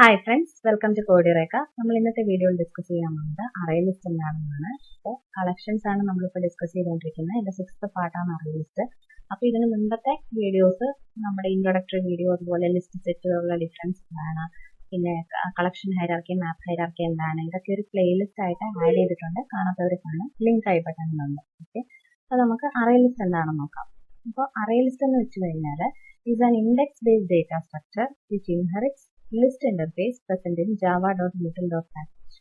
Hi friends, welcome to കോഡിറേക്ക. നമ്മൾ ഇന്നത്തെ വീഡിയോയിൽ ഡിസ്കസ് ചെയ്യാൻ പോകുന്നത് അറേ ലിസ്റ്റ് എന്താണെന്നാണ്. അപ്പോൾ കളക്ഷൻസ് ആണ് നമ്മളിപ്പോൾ ഡിസ്കസ് ചെയ്തുകൊണ്ടിരിക്കുന്നത്. ഇതിന്റെ 6th പാർട്ടാണ് അറേ ലിസ്റ്റ്. അപ്പോൾ ഇതിന് മുമ്പത്തെ വീഡിയോസ് നമ്മുടെ ഇൻട്രൊഡക്ടറി വീഡിയോ, അതുപോലെ ലിസ്റ്റ് സെറ്റുകളുടെ ഡിഫറൻസ് എന്താണ്, പിന്നെ കളക്ഷൻ ഹൈറാർക്കി, മാപ്പ് ഹൈറാർക്കി എന്താണ്, ഇതൊക്കെ ഒരു പ്ലേലിസ്റ്റ് ആയിട്ട് ആഡ് ചെയ്തിട്ടുണ്ട്. കാണാത്തവർ കാണാം, ലിങ്ക് ആയി ബട്ടണിലുണ്ട്. ഓക്കെ, അപ്പോൾ നമുക്ക് അറേ ലിസ്റ്റ് എന്താണെന്ന് നോക്കാം. അപ്പോൾ അറേ ലിസ്റ്റ് എന്ന് വെച്ച് കഴിഞ്ഞാൽ is an index-based data structure which inherits list interface present in java.util.package.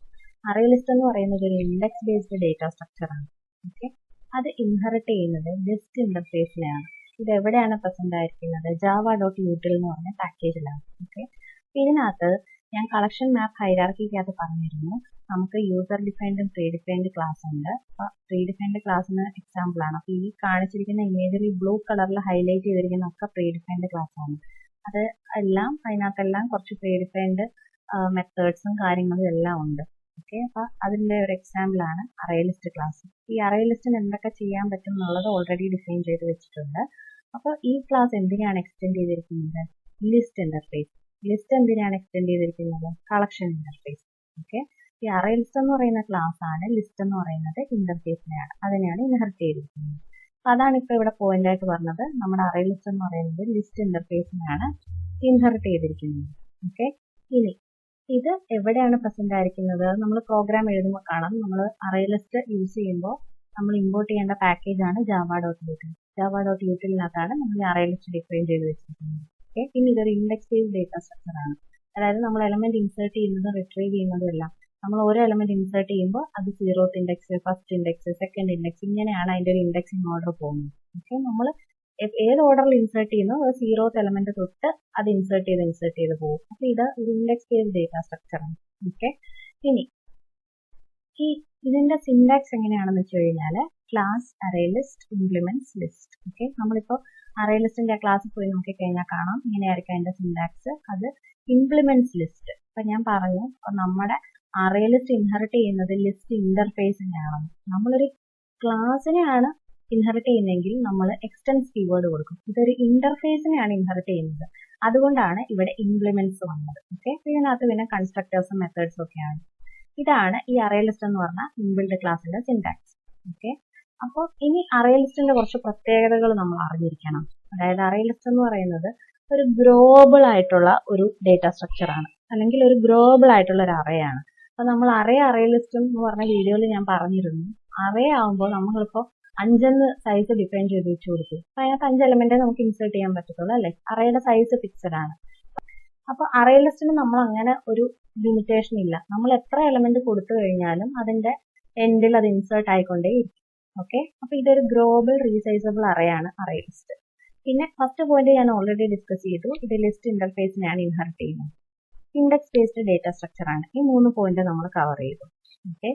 Array list എന്ന് പറയുന്നത് ഒരു ഇൻഡെക്സ് ബേസ്ഡ് ഡേറ്റ സ്ട്രക്ചർ ആണ്. ഓക്കെ, അത് ഇൻഹെറിറ്റ് ചെയ്യുന്നത് ലിസ്റ്റ് ഇന്റർഫേസിലാണ്. ഇത് എവിടെയാണ് പ്രസന്റ് ആയിരിക്കുന്നത്? java.util എന്ന് പറഞ്ഞ പാക്കേജിലാണ്. ഓക്കെ, ഇതിനകത്ത് ഞാൻ കളക്ഷൻ മാപ്പ് ഹൈറാർക്കിക്കകത്ത് പറഞ്ഞിരുന്നു, നമുക്ക് യൂസർ ഡിഫൈൻഡും പ്രീ ഡിഫൈൻഡ് ക്ലാസ് ഉണ്ട്. അപ്പൊ പ്രീ ഡിഫൈൻഡ് ക്ലാസ്സിന് എക്സാമ്പിൾ ആണ്. അപ്പൊ ഈ കാണിച്ചിരിക്കുന്ന ഇമേജിൽ ബ്ലൂ കളറിൽ ഹൈലൈറ്റ് ചെയ്തിരിക്കുന്ന ഒക്കെ പ്രീ ഡിഫൈൻഡ് ക്ലാസ് ആണ്. അത് എല്ലാം അതിനകത്തെല്ലാം കുറച്ച് പ്രീ ഡിഫൈൻഡ് മെത്തേഡ്സും കാര്യങ്ങളും എല്ലാം ഉണ്ട്. ഓക്കെ, അപ്പൊ അതിന്റെ ഒരു എക്സാമ്പിൾ ആണ് അറേ ലിസ്റ്റ് ക്ലാസ്. ഈ അറേ ലിസ്റ്റിന് എന്തൊക്കെ ചെയ്യാൻ പറ്റും എന്നുള്ളത് ഓൾറെഡി ഡിഫൈൻ ചെയ്ത് വെച്ചിട്ടുണ്ട്. അപ്പോൾ ഈ ക്ലാസ് എന്തിനാണ് എക്സ്റ്റെൻഡ് ചെയ്തിരിക്കുന്നത്? List interface. ലിസ്റ്റ് എന്തിനാണ് എക്സ്റ്റെൻഡ് ചെയ്തിരിക്കുന്നത്? Collection interface. ഓക്കെ, ഈ അറേ ലിസ്റ്റ് എന്ന് പറയുന്ന ക്ലാസ് ആണ്, ലിസ്റ്റ് എന്ന് പറയുന്നത് ഇന്റർഫേസിനെയാണ്, അതിനെയാണ് ഇൻഹെറിറ്റ് ചെയ്തിരിക്കുന്നത്. അപ്പൊ അതാണ് ഇപ്പൊ ഇവിടെ പോയിന്റ് ആയിട്ട് പറഞ്ഞത്. നമ്മുടെ അറേ ലിസ്റ്റ് എന്ന് പറയുന്നത് ലിസ്റ്റ് ഇന്റർഫേസിനെയാണ് ഇൻഹെറിറ്റ് ചെയ്തിരിക്കുന്നത്. ഓക്കെ, ഇനി ഇത് എവിടെയാണ് പ്രസന്റ് ആയിരിക്കുന്നത്? നമ്മൾ പ്രോഗ്രാം എഴുതുമ്പോൾ കാണാം, നമ്മൾ അറേ ലിസ്റ്റ് യൂസ് ചെയ്യുമ്പോൾ നമ്മൾ ഇമ്പോർട്ട് ചെയ്യേണ്ട പാക്കേജ് ആണ് java.util. java.util-നകത്താണ് നമ്മൾ അറേ ലിസ്റ്റ് ഡിഫൈൻ ചെയ്ത് വെച്ചിരിക്കുന്നത്. ഓക്കെ, പിന്നെ ഇതൊരു ഇൻഡെക്സ് ബേസ്ഡ് ഡേറ്റ സ്ട്രക്ചർ ആണ്. അതായത് നമ്മൾ എലമെന്റ് ഇൻസേർട്ട് ചെയ്യുന്നതും റിട്രീവ് ചെയ്യുന്നതും എല്ലാം നമ്മൾ ഓരോ എലമെന്റ് ഇൻസേർട്ട് ചെയ്യുമ്പോൾ അത് 0th index, first index, second index, ഇങ്ങനെയാണ് അതിന്റെ ഒരു ഇൻഡെക്സിംഗ് ഓർഡർ പോകുന്നത്. ഓക്കെ, നമ്മൾ ഏത് ഓർഡറിൽ ഇൻസേർട്ട് ചെയ്യുന്നു അത് 0th എലമെന്റ് തൊട്ട് അത് ഇൻസേർട്ട് ചെയ്ത് പോകും. അപ്പൊ ഇത് ഒരു ഇൻഡെക്സ് ബേസ്ഡ് ഡേറ്റ സ്ട്രക്ചർ ആണ്. ഓക്കെ, ഇനി ഇതിന്റെ സിന്റാക്സ് എങ്ങനെയാണെന്ന് വെച്ച് കഴിഞ്ഞാൽ class array list implements list. Okay, നമ്മളിപ്പോ അറേ ലിസ്റ്റിന്റെ ക്ലാസ്സിൽ പോയി നോക്കി കഴിഞ്ഞാൽ കാണാം ഇങ്ങനെയായിരിക്കും അതിന്റെ സിന്റാക്സ്. അത് ഇംപ്ലിമെന്റ്സ് ലിസ്റ്റ്. അപ്പൊ ഞാൻ പറഞ്ഞു, നമ്മുടെ അറേ ലിസ്റ്റ് ഇൻഹെറിറ്റ് ചെയ്യുന്നത് ലിസ്റ്റ് ഇന്റർഫേസിനെയാണ്. നമ്മളൊരു ക്ലാസ്സിനെയാണ് ഇൻഹെറിറ്റ് ചെയ്യുന്നതെങ്കിൽ നമ്മൾ എക്സ്റ്റൻസ് കീവേഡ് കൊടുക്കും. ഇതൊരു ഇന്റർഫേസിനെയാണ് ഇൻഹെറിറ്റ് ചെയ്യുന്നത്, അതുകൊണ്ടാണ് ഇവിടെ ഇംപ്ലിമെന്റ്സ് വന്നത്. ഓക്കെ, ഇതിനകത്ത് പിന്നെ കൺസ്ട്രക്ടേഴ്സും മെത്തേഡ്സും ഒക്കെയാണ്. ഇതാണ് ഈ അറേ ലിസ്റ്റ് എന്ന് പറഞ്ഞ ഇൻബിൽഡ് ക്ലാസ്സിന്റെ സിന്റാക്സ്. ഓക്കെ, അപ്പോൾ ഇനി അറേ ലിസ്റ്റിന്റെ കുറച്ച് പ്രത്യേകതകൾ നമ്മൾ അറിഞ്ഞിരിക്കണം. അതായത് അറേ ലിസ്റ്റ് എന്ന് പറയുന്നത് ഒരു ഗ്ലോബൽ ആയിട്ടുള്ള ഒരു ഡേറ്റ സ്ട്രക്ചർ ആണ്, അല്ലെങ്കിൽ ഒരു ഗ്ലോബൽ ആയിട്ടുള്ള ഒരു അറേ ആണ്. അപ്പൊ നമ്മൾ അറേ ലിസ്റ്റ് എന്ന് പറഞ്ഞ വീഡിയോയിൽ ഞാൻ പറഞ്ഞിരുന്നു, അറേ ആകുമ്പോൾ നമ്മളിപ്പോ 5 സൈസ് ഡിഫൈൻ ചെയ്ത് വെച്ച് കൊടുക്കും. അപ്പൊ അതിനകത്ത് 5 എലമെന്റേ നമുക്ക് ഇൻസേർട്ട് ചെയ്യാൻ പറ്റത്തുള്ളൂ, അല്ലെ? അറേയുടെ സൈസ് ഫിക്സഡ് ആണ്. അപ്പൊ അറേ ലിസ്റ്റിന് നമ്മൾ അങ്ങനെ ഒരു ലിമിറ്റേഷൻ ഇല്ല. നമ്മൾ എത്ര എലമെന്റ് കൊടുത്തു കഴിഞ്ഞാലും അതിന്റെ എൻഡിൽ അത് ഇൻസേർട്ട് ആയിക്കൊണ്ടേയിരിക്കും. ഓക്കെ, അപ്പൊ ഇതൊരു ഗ്ലോബൽ റീസൈസബിൾ അറേ ആണ് അറേ ലിസ്റ്റ്. പിന്നെ ഫസ്റ്റ് പോയിന്റ് ഞാൻ ഓൾറെഡി ഡിസ്കസ് ചെയ്തു, ഇത് ലിസ്റ്റ് ഇന്റർഫേസിനെയാണ് ഇൻഹെറിറ്റ് ചെയ്യുന്നത്. ഇൻഡെക്സ് ബേസ്ഡ് ഡേറ്റ സ്ട്രക്ചർ ആണ്. ഈ 3 പോയിന്റ് നമ്മൾ കവർ ചെയ്തു. ഓക്കെ,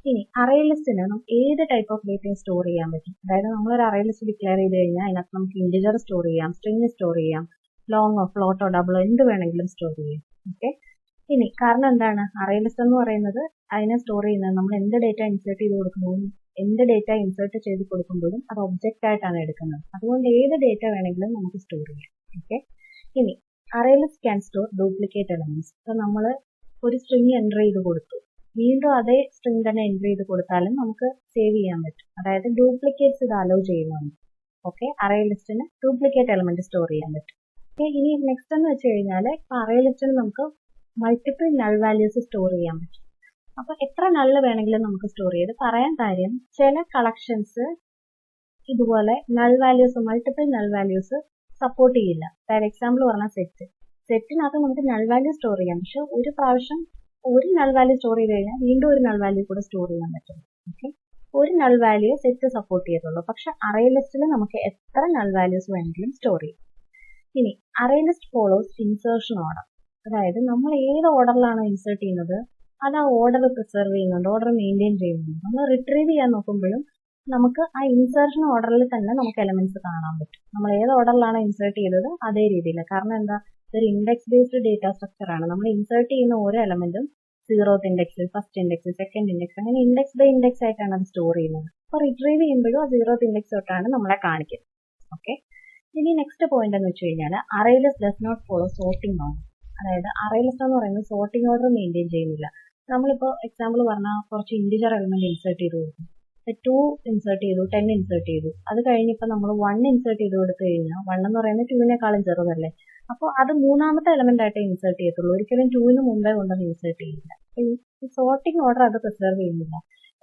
ഇനി അറേ ലിസ്റ്റിന് നമുക്ക് ഏത് ടൈപ്പ് ഓഫ് ഡേറ്റയും സ്റ്റോർ ചെയ്യാൻ പറ്റും. അതായത് നമ്മളൊരു അറേ ലിസ്റ്റ് ഡിക്ലെയർ ചെയ്ത് കഴിഞ്ഞാൽ അതിനകത്ത് നമുക്ക് ഇന്റിജർ സ്റ്റോർ ചെയ്യാം, സ്ട്രിംഗ് സ്റ്റോർ ചെയ്യാം, ലോങ്ങോ ഫ്ലോട്ടോ ഡബിളോ എന്ത് വേണമെങ്കിലും സ്റ്റോർ ചെയ്യാം. ഓക്കെ, ഇനി കാരണം എന്താണ്? അറേ ലിസ്റ്റ് എന്ന് പറയുന്നത് അതിനെ സ്റ്റോർ ചെയ്യുന്നത് നമ്മൾ എന്ത് ഡേറ്റ ഇൻസേർട്ട് ചെയ്ത് കൊടുക്കുമ്പോഴും എന്ത് ഡേറ്റ ഇൻസേർട്ട് ചെയ്ത് കൊടുക്കുമ്പോഴും അത് ഒബ്ജക്റ്റ് ആയിട്ടാണ് എടുക്കുന്നത്. അതുകൊണ്ട് ഏത് ഡേറ്റ വേണമെങ്കിലും നമുക്ക് സ്റ്റോർ ചെയ്യാം. ഓക്കെ, ഇനി array list can store duplicate elements. ഇപ്പൊ നമ്മൾ ഒരു സ്ട്രിംഗ് എൻ്റർ ചെയ്ത് കൊടുത്തു, വീണ്ടും അതേ സ്ട്രിംഗ് തന്നെ എൻ്റർ ചെയ്ത് കൊടുത്താലും നമുക്ക് സേവ് ചെയ്യാൻ പറ്റും. അതായത് ഡ്യൂപ്ലിക്കേറ്റ്സ് ഇത് അലോ ചെയ്യുന്നുണ്ട്. ഓക്കെ, അറേ ലിസ്റ്റിന് ഡ്യൂപ്ലിക്കേറ്റ് എലമെന്റ് സ്റ്റോർ ചെയ്യാൻ പറ്റും. ഇനി നെക്സ്റ്റ് എന്ന് വെച്ച് കഴിഞ്ഞാൽ ഇപ്പൊ അറേ ലിസ്റ്റിന് നമുക്ക് മൾട്ടിപ്പിൾ നൾ വാല്യൂസ് സ്റ്റോർ ചെയ്യാൻ പറ്റും. അപ്പൊ എത്ര നള്ള് വേണമെങ്കിലും നമുക്ക് സ്റ്റോർ ചെയ്ത് പറയാൻ കാര്യം, ചില കളക്ഷൻസ് ഇതുപോലെ null values, multiple null values support ചെയ്യില്ല. അതായത് എക്സാമ്പിൾ പറഞ്ഞാൽ സെറ്റിനകത്ത് നമുക്ക് നൾ വാല്യൂ സ്റ്റോർ ചെയ്യാം, പക്ഷെ ഒരു പ്രാവശ്യം ഒരു നൾ വാല്യൂ സ്റ്റോർ ചെയ്ത് കഴിഞ്ഞാൽ വീണ്ടും ഒരു നൾ വാല്യൂ കൂടെ സ്റ്റോർ ചെയ്യാൻ പറ്റും. ഓക്കെ, ഒരു നൾ വാല്യൂ സെറ്റ് സപ്പോർട്ട് ചെയ്യത്തുള്ളൂ, പക്ഷെ അറേ ലിസ്റ്റിൽ നമുക്ക് എത്ര നൾ വാല്യൂസ് വേണമെങ്കിലും സ്റ്റോർ ചെയ്യാം. ഇനി array list follows insertion order. അതായത് നമ്മൾ ഏത് ഓർഡറിലാണോ ഇൻസേർട്ട് ചെയ്യുന്നത് അത് ആ ഓർഡർ പ്രിസർവ് ചെയ്യുന്നുണ്ട്, ഓർഡർ മെയിൻറ്റെയിൻ ചെയ്യുന്നുണ്ട്. നമ്മൾ റിട്രീവ് ചെയ്യാൻ നോക്കുമ്പോഴും നമുക്ക് ആ ഇൻസേർഷൻ ഓർഡറിൽ തന്നെ നമുക്ക് എലമെന്റ്സ് കാണാൻ പറ്റും. നമ്മൾ ഏത് ഓർഡറിലാണോ ഇൻസേർട്ട് ചെയ്തത് അതേ രീതിയിൽ. കാരണം എന്താ? ഇതൊരു ഇൻഡെക്സ് ബേസ്ഡ് ഡേറ്റ സ്ട്രക്ചർ ആണ്. നമ്മൾ ഇൻസേർട്ട് ചെയ്യുന്ന ഓരോ എലമെന്റും 0th index, first index, second index, അങ്ങനെ ഇൻഡെക്സ് ബൈ ഇൻഡെക്സ് ആയിട്ടാണ് അത് സ്റ്റോർ ചെയ്യുന്നത്. അപ്പൊ റിട്രീവ് ചെയ്യുമ്പോഴും ആ 0th ഇൻഡെക്സ് തൊട്ടാണ് നമ്മളെ കാണിക്കുന്നത്. ഓക്കെ, ഇനി നെക്സ്റ്റ് പോയിന്റ് എന്ന് വെച്ച് കഴിഞ്ഞാൽ array list does not follow sorting order. അതായത് അറേ ലിസ്റ്റ് എന്ന് പറയുന്നത് സോർട്ടിംഗ് ഓർഡർ മെയിൻറ്റെയിൻ ചെയ്യുന്നില്ല. നമ്മളിപ്പോൾ എക്സാമ്പിൾ പറഞ്ഞാൽ കുറച്ച് ഇൻറ്റിജർ എലമെന്റ് ഇൻസേർട്ട് ചെയ്ത് കൊടുക്കും. 2 ഇൻസേർട്ട് ചെയ്തു, 10 ഇൻസേർട്ട് ചെയ്തു. അത് കഴിഞ്ഞിപ്പോൾ നമ്മൾ 1 ഇൻസേർട്ട് ചെയ്ത് കൊടുത്തു കഴിഞ്ഞാൽ 1 എന്ന് പറയുന്നത് 2വിനേക്കാളും ചെറുതല്ലേ. അപ്പോൾ അത് മൂന്നാമത്തെ എലമെന്റ് ആയിട്ട് ഇൻസേർട്ട് ചെയ്യത്തുള്ളൂ, ഒരിക്കലും 2ന് മുമ്പേ കൊണ്ടൊന്നും ഇൻസേർട്ട് ചെയ്യില്ല. സോർട്ടിംഗ് ഓർഡർ അത് പ്രിസർവ് ചെയ്യുന്നില്ല.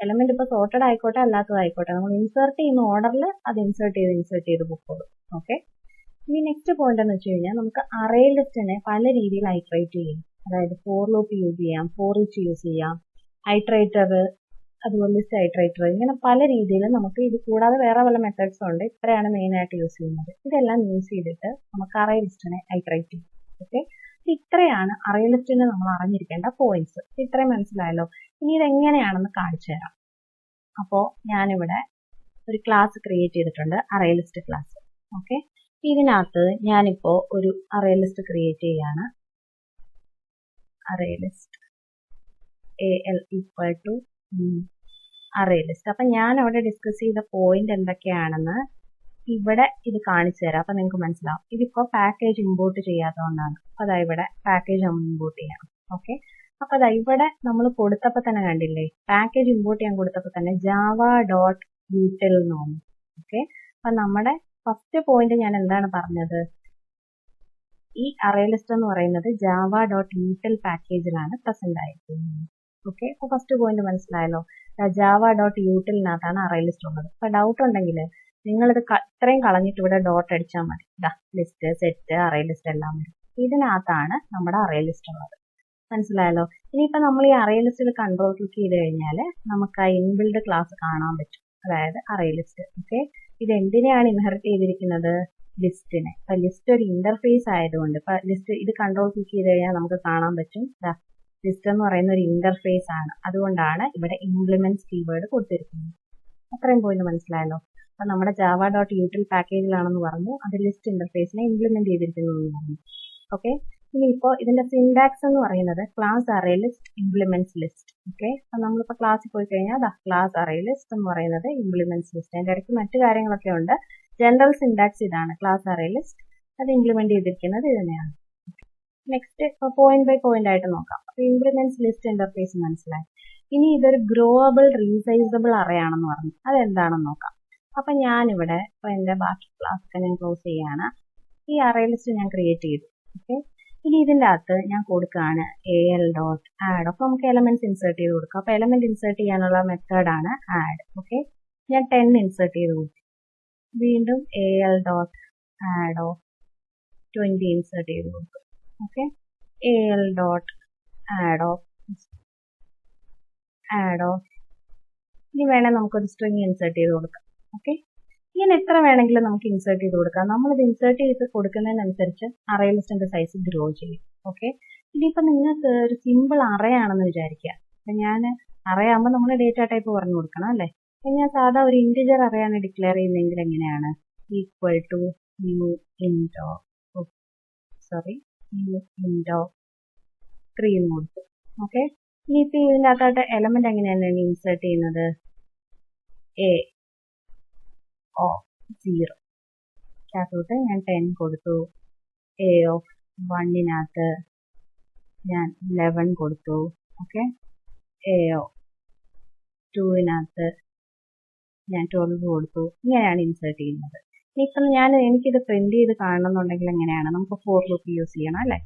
എലമെന്റ് ഇപ്പോൾ സോർട്ടഡ് ആയിക്കോട്ടെ അല്ലാത്തതായിക്കോട്ടെ, നമ്മൾ ഇൻസേർട്ട് ചെയ്യുന്ന ഓർഡറിൽ അത് ഇൻസേർട്ട് ചെയ്ത് പൊക്കോളും. ഓക്കെ. ഇനി നെക്സ്റ്റ് പോയിന്റ് എന്ന് വെച്ച് കഴിഞ്ഞാൽ നമുക്ക് അറേ ലിസ്റ്റിനെ പല രീതിയിൽ ഐട്രേറ്റ് ചെയ്യാം. അതായത് ഫോർ ലൂപ്പ് യൂസ് ചെയ്യാം, ഫോർ ഈച്ച് യൂസ് ചെയ്യാം, ഐട്രേറ്റർ, അതുപോലെ ലിസ്റ്റ് ഐട്രേറ്റർ, ഇങ്ങനെ പല രീതിയിൽ നമുക്ക് ഇത് കൂടാതെ വേറെ പല മെത്തേഡ്സും ഉണ്ട്. ഇത്രയാണ് മെയിൻ ആയിട്ട് യൂസ് ചെയ്യുന്നത്. ഇതെല്ലാം യൂസ് ചെയ്തിട്ട് നമുക്ക് അറേ ലിസ്റ്റിനെ ഐട്രേറ്റ് ചെയ്യാം. ഓക്കെ. ഇത്രയാണ് അറേ ലിസ്റ്റിന് നമ്മൾ അറിഞ്ഞിരിക്കേണ്ട പോയിന്റ്സ്. ഇത്രയും മനസ്സിലായല്ലോ. ഇനി ഇതെങ്ങനെയാണെന്ന് കാണിച്ചു തരാം. അപ്പോൾ ഞാനിവിടെ ഒരു ക്ലാസ് ക്രിയേറ്റ് ചെയ്തിട്ടുണ്ട്, അറേ ലിസ്റ്റ് ക്ലാസ്. ഓക്കെ. ഇതിനകത്ത് ഞാനിപ്പോൾ ഒരു അറേ ലിസ്റ്റ് ക്രിയേറ്റ് ചെയ്യാണ്. Array list AL equal to array list. അപ്പം ഞാൻ അവിടെ ഡിസ്കസ് ചെയ്ത പോയിന്റ് എന്തൊക്കെയാണെന്ന് ഇവിടെ ഇത് കാണിച്ചു തരാം. അപ്പം നിങ്ങൾക്ക് മനസ്സിലാവും. ഇതിപ്പോൾ പാക്കേജ് ഇമ്പോർട്ട് ചെയ്യാത്തതുകൊണ്ടാണ്. അപ്പോൾ അതാ ഇവിടെ പാക്കേജ് നമ്മൾ ഇമ്പോർട്ട് ചെയ്യാം. ഓക്കെ. അപ്പോൾ അതാ ഇവിടെ നമ്മൾ കൊടുത്തപ്പോൾ തന്നെ കണ്ടില്ലേ, പാക്കേജ് ഇമ്പോർട്ട് ചെയ്യാൻ കൊടുത്തപ്പോൾ തന്നെ java.util എന്ന് തോന്നുന്നു. ഓക്കെ. അപ്പം നമ്മുടെ ഫസ്റ്റ് പോയിന്റ് ഞാൻ എന്താണ് പറഞ്ഞത്, ഈ അറേ ലിസ്റ്റ് എന്ന് പറയുന്നത് java.util പാക്കേജിലാണ് പ്രസന്റ് ആയിരിക്കുന്നത്. ഓക്കെ. അപ്പോൾ ഫസ്റ്റ് പോയിന്റ് മനസ്സിലായല്ലോ. java.util-നകത്താണ് അറേ ലിസ്റ്റ് ഉള്ളത്. അപ്പോൾ ഡൗട്ട് ഉണ്ടെങ്കിൽ നിങ്ങളിത് ഇത്രയും കളഞ്ഞിട്ട് ഇവിടെ ഡോട്ട് അടിച്ചാൽ മതി. ലിസ്റ്റ്, സെറ്റ്, അറേ ലിസ്റ്റ് എല്ലാം വരും. ഇതിനകത്താണ് നമ്മുടെ അറേ ലിസ്റ്റ് ഉള്ളത്. മനസ്സിലായല്ലോ. ഇനിയിപ്പോൾ നമ്മൾ ഈ അറേ ലിസ്റ്റിൽ കൺട്രോൾ ക്ലിക്ക് ചെയ്ത് കഴിഞ്ഞാൽ നമുക്ക് ആ ഇൻബിൽഡ് ക്ലാസ് കാണാൻ പറ്റും, അതായത് അറേ ലിസ്റ്റ്. ഓക്കെ. ഇത് എന്തിനെയാണ് ഇൻഹെറിറ്റ് ചെയ്തിരിക്കുന്നത്, ലിസ്റ്റിനെ. അപ്പം ലിസ്റ്റ് ഒരു ഇന്റർഫേസ് ആയതുകൊണ്ട് ഇപ്പം ലിസ്റ്റ് ഇത് കൺട്രോൾ ക്ലിക്ക് ചെയ്ത് കഴിഞ്ഞാൽ നമുക്ക് കാണാൻ പറ്റും ലിസ്റ്റ് എന്ന് പറയുന്ന ഒരു ഇന്റർഫേസ് ആണ്. അതുകൊണ്ടാണ് ഇവിടെ ഇംപ്ലിമെന്റ്സ് കീവേഡ് കൊടുത്തിരിക്കുന്നത്. അത്രയും പോയിന്റ് മനസ്സിലായല്ലോ. അപ്പം നമ്മുടെ java.util പാക്കേജിലാണെന്ന് പറഞ്ഞു, അത് ലിസ്റ്റ് ഇന്റർഫേസിനെ ഇംപ്ലിമെന്റ് ചെയ്തിരിക്കുന്നു എന്ന് പറഞ്ഞു. ഓക്കെ. ഇനിയിപ്പോൾ ഇതിന്റെ സിൻടാക്സ് എന്ന് പറയുന്നത് class array list implements list. Okay. അപ്പം നമ്മളിപ്പോൾ ക്ലാസ്സിൽ പോയി കഴിഞ്ഞാൽ ക്ലാസ് അറേ ലിസ്റ്റ് എന്ന് പറയുന്നത് ഇംപ്ലിമെന്റ്സ് ലിസ്റ്റ്. അതിന്റെ ഇടയ്ക്ക് മറ്റു കാര്യങ്ങളൊക്കെ ഉണ്ട്. ജനറൽ സിൻടാക്സ് ഇതാണ്, ക്ലാസ് അറേ ലിസ്റ്റ്. അത് ഇംപ്ലിമെന്റ് ചെയ്തിരിക്കുന്നത് ഇത് തന്നെയാണ്. നെക്സ്റ്റ് പോയിന്റ് ബൈ പോയിന്റ് ആയിട്ട് നോക്കാം. അപ്പോൾ ഇംപ്ലിമെന്റ്സ് ലിസ്റ്റ് ഇന്റർഫേസ് മനസ്സിലായി. ഇനി ഇതൊരു ഗ്രോവബിൾ റീസൈസബിൾ അറേ ആണെന്ന് പറഞ്ഞു. അതെന്താണെന്ന് നോക്കാം. അപ്പം ഞാനിവിടെ ഇപ്പോൾ എൻ്റെ ബാക്കി ക്ലാസ്സൊക്കെ ഞാൻ ക്ലോസ് ചെയ്യാണ്. ഈ അറേ ലിസ്റ്റ് ഞാൻ ക്രിയേറ്റ് ചെയ്തു. ഓക്കെ. ഇനി ഇതിൻ്റെ അകത്ത് ഞാൻ കൊടുക്കുകയാണ് AL.add. അപ്പോൾ നമുക്ക് എലമെന്റ്സ് ഇൻസേർട്ട് ചെയ്ത് കൊടുക്കാം. അപ്പോൾ എലമെന്റ് ഇൻസേർട്ട് ചെയ്യാനുള്ള മെത്തേഡാണ് ആഡ്. ഓക്കെ. ഞാൻ 10 ഇൻസേർട്ട് ചെയ്ത് കൊടുത്തു. വീണ്ടും AL.add of 20 ഇൻസേർട്ട് ചെയ്ത് കൊടുത്തു. ഓക്കെ. AL.add of ഇനി വേണേൽ നമുക്കൊരു സ്ട്രിങ് ഇൻസേർട്ട് ചെയ്ത് കൊടുക്കാം. ഓക്കെ. ഇങ്ങനെ എത്ര വേണമെങ്കിലും നമുക്ക് ഇൻസേർട്ട് ചെയ്ത് കൊടുക്കാം. നമ്മളിത് ഇൻസേർട്ട് ചെയ്ത് കൊടുക്കുന്നതിനനുസരിച്ച് അറേ ലിസ്റ്റിന്റെ സൈസ് ഗ്രോ ചെയ്യും. ഓക്കെ. ഇനിയിപ്പോൾ നിങ്ങൾക്ക് ഒരു സിമ്പിൾ അറേ ആണെന്ന് വിചാരിക്കുക. അപ്പം ഞാൻ അറേ ആകുമ്പോൾ നമ്മൾ ഡേറ്റ ടൈപ്പ് പറഞ്ഞു കൊടുക്കണം അല്ലേ. അപ്പം ഞാൻ സാധാ ഒരു ഇൻറ്റിജർ അറേ ആണ് ഡിക്ലെയർ ചെയ്യുന്നതെങ്കിൽ എങ്ങനെയാണ്, ഈക്വൽ ടു new into 3 എന്ന് കൊടുത്തു. ഓക്കെ. ഇനിയിപ്പോൾ ഇതിൻ്റെ അകത്തോട്ട് എലമെന്റ് എങ്ങനെയാണ് ഇൻസേർട്ട് ചെയ്യുന്നത്, A0 ക്കകത്തോട്ട് ഞാൻ 10 കൊടുത്തു. A1-നകത്ത് ഞാൻ 11 കൊടുത്തു. ഓക്കെ. A2-നകത്ത് ഞാൻ 12 കൊടുത്തു. ഇങ്ങനെയാണ് ഇൻസേർട്ട് ചെയ്യുന്നത്. ഇപ്പം എനിക്കിത് പ്രിന്റ് ചെയ്ത് കാണണമെന്നുണ്ടെങ്കിൽ എങ്ങനെയാണ്, നമുക്ക് ഫോർ ലൂപ്പ് യൂസ് ചെയ്യണം അല്ലേ.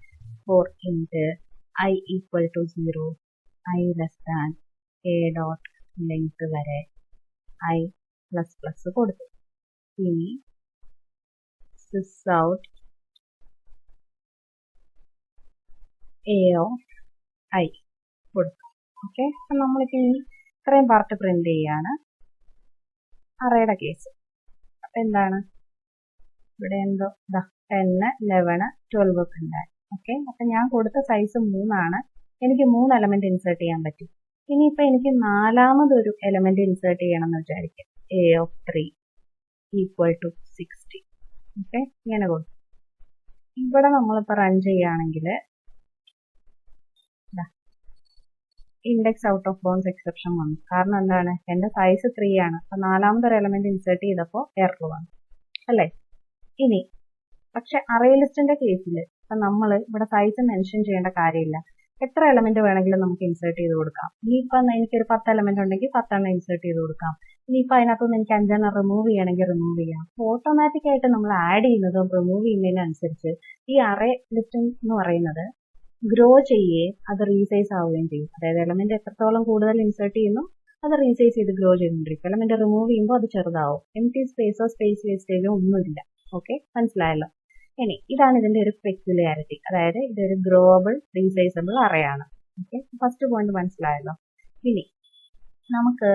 For int I equal to 0, I less than A.ലെങ്ത് വരെ I ++ കൊടുത്തു. ഇനി sysout A കൊടുത്തു. ഓക്കെ. അപ്പം നമ്മളിപ്പോൾ ഇത്രയും പാർട്ട് പ്രിന്റ് ചെയ്യാണ് അറേയുടെ കേസ്. അപ്പം എന്താണ് ഇവിടെ എന്തോ 10, 11, 12 ഒക്കെ ഉണ്ടായി. ഓക്കെ. അപ്പം ഞാൻ കൊടുത്ത സൈസ് 3 എനിക്ക് 3 എലമെന്റ് ഇൻസേർട്ട് ചെയ്യാൻ പറ്റും. ഇനിയിപ്പോൾ എനിക്ക് നാലാമതൊരു എലമെന്റ് ഇൻസേർട്ട് ചെയ്യണം എന്ന് വിചാരിക്കാം. A3 equal to 60. ഓക്കെ. ഇങ്ങനെ കൊടുത്തു. ഇവിടെ നമ്മളിപ്പോൾ റൺ ചെയ്യുകയാണെങ്കിൽ index out of bounds exception വന്നു. കാരണം എന്താണ്, എൻ്റെ സൈസ് 3 ആണ്. അപ്പം നാലാമതൊരു എലമെന്റ് ഇൻസേർട്ട് ചെയ്തപ്പോൾ എറർ വന്നു അല്ലേ. ഇനി പക്ഷെ അറേ ലിസ്റ്റിന്റെ കേസിൽ അപ്പൊ നമ്മൾ ഇവിടെ സൈസ് മെൻഷൻ ചെയ്യേണ്ട കാര്യമില്ല. എത്ര എലമെന്റ് വേണമെങ്കിലും നമുക്ക് ഇൻസേർട്ട് ചെയ്ത് കൊടുക്കാം. ഇനിയിപ്പം എനിക്കൊരു 10 എലമെന്റ് ഉണ്ടെങ്കിൽ 10 ഇൻസേർട്ട് ചെയ്ത് കൊടുക്കാം. ഇനിയിപ്പോൾ അതിനകത്തുനിന്ന് എനിക്ക് 5 റിമൂവ് ചെയ്യണമെങ്കിൽ റിമൂവ് ചെയ്യാം. ഓട്ടോമാറ്റിക് ആയിട്ട് നമ്മൾ ആഡ് ചെയ്യുന്നതും റിമൂവ് ചെയ്യുന്നതിനനുസരിച്ച് ഈ അറേ ലിസ്റ്റ് എന്ന് പറയുന്നത് ഗ്രോ ചെയ്യുകയും അത് റീസൈസ് ആവുകയും ചെയ്യും. അതായത് എലമെന്റ് എത്രത്തോളം കൂടുതൽ ഇൻസേർട്ട് ചെയ്യുന്നു അത് റീസൈസ് ചെയ്ത് ഗ്രോ ചെയ്തുകൊണ്ടിരിക്കും. എലമെന്റ് റിമൂവ് ചെയ്യുമ്പോൾ അത് ചെറുതാവും. എംപ്റ്റി സ്പേസോ സ്പേസ് വേസ്റ്റേജോ ഒന്നുമില്ല. ഓക്കെ, മനസ്സിലായല്ലോ. ഇനി ഇതാണ് ഇതിന്റെ ഒരു പെക്യുലാരിറ്റി, അതായത് ഇതൊരു ഗ്രോവബിൾ റീസൈസബിൾ അറേ ആണ്. ഓക്കെ, ഫസ്റ്റ് പോയിന്റ് മനസ്സിലായല്ലോ. ഇനി നമുക്ക്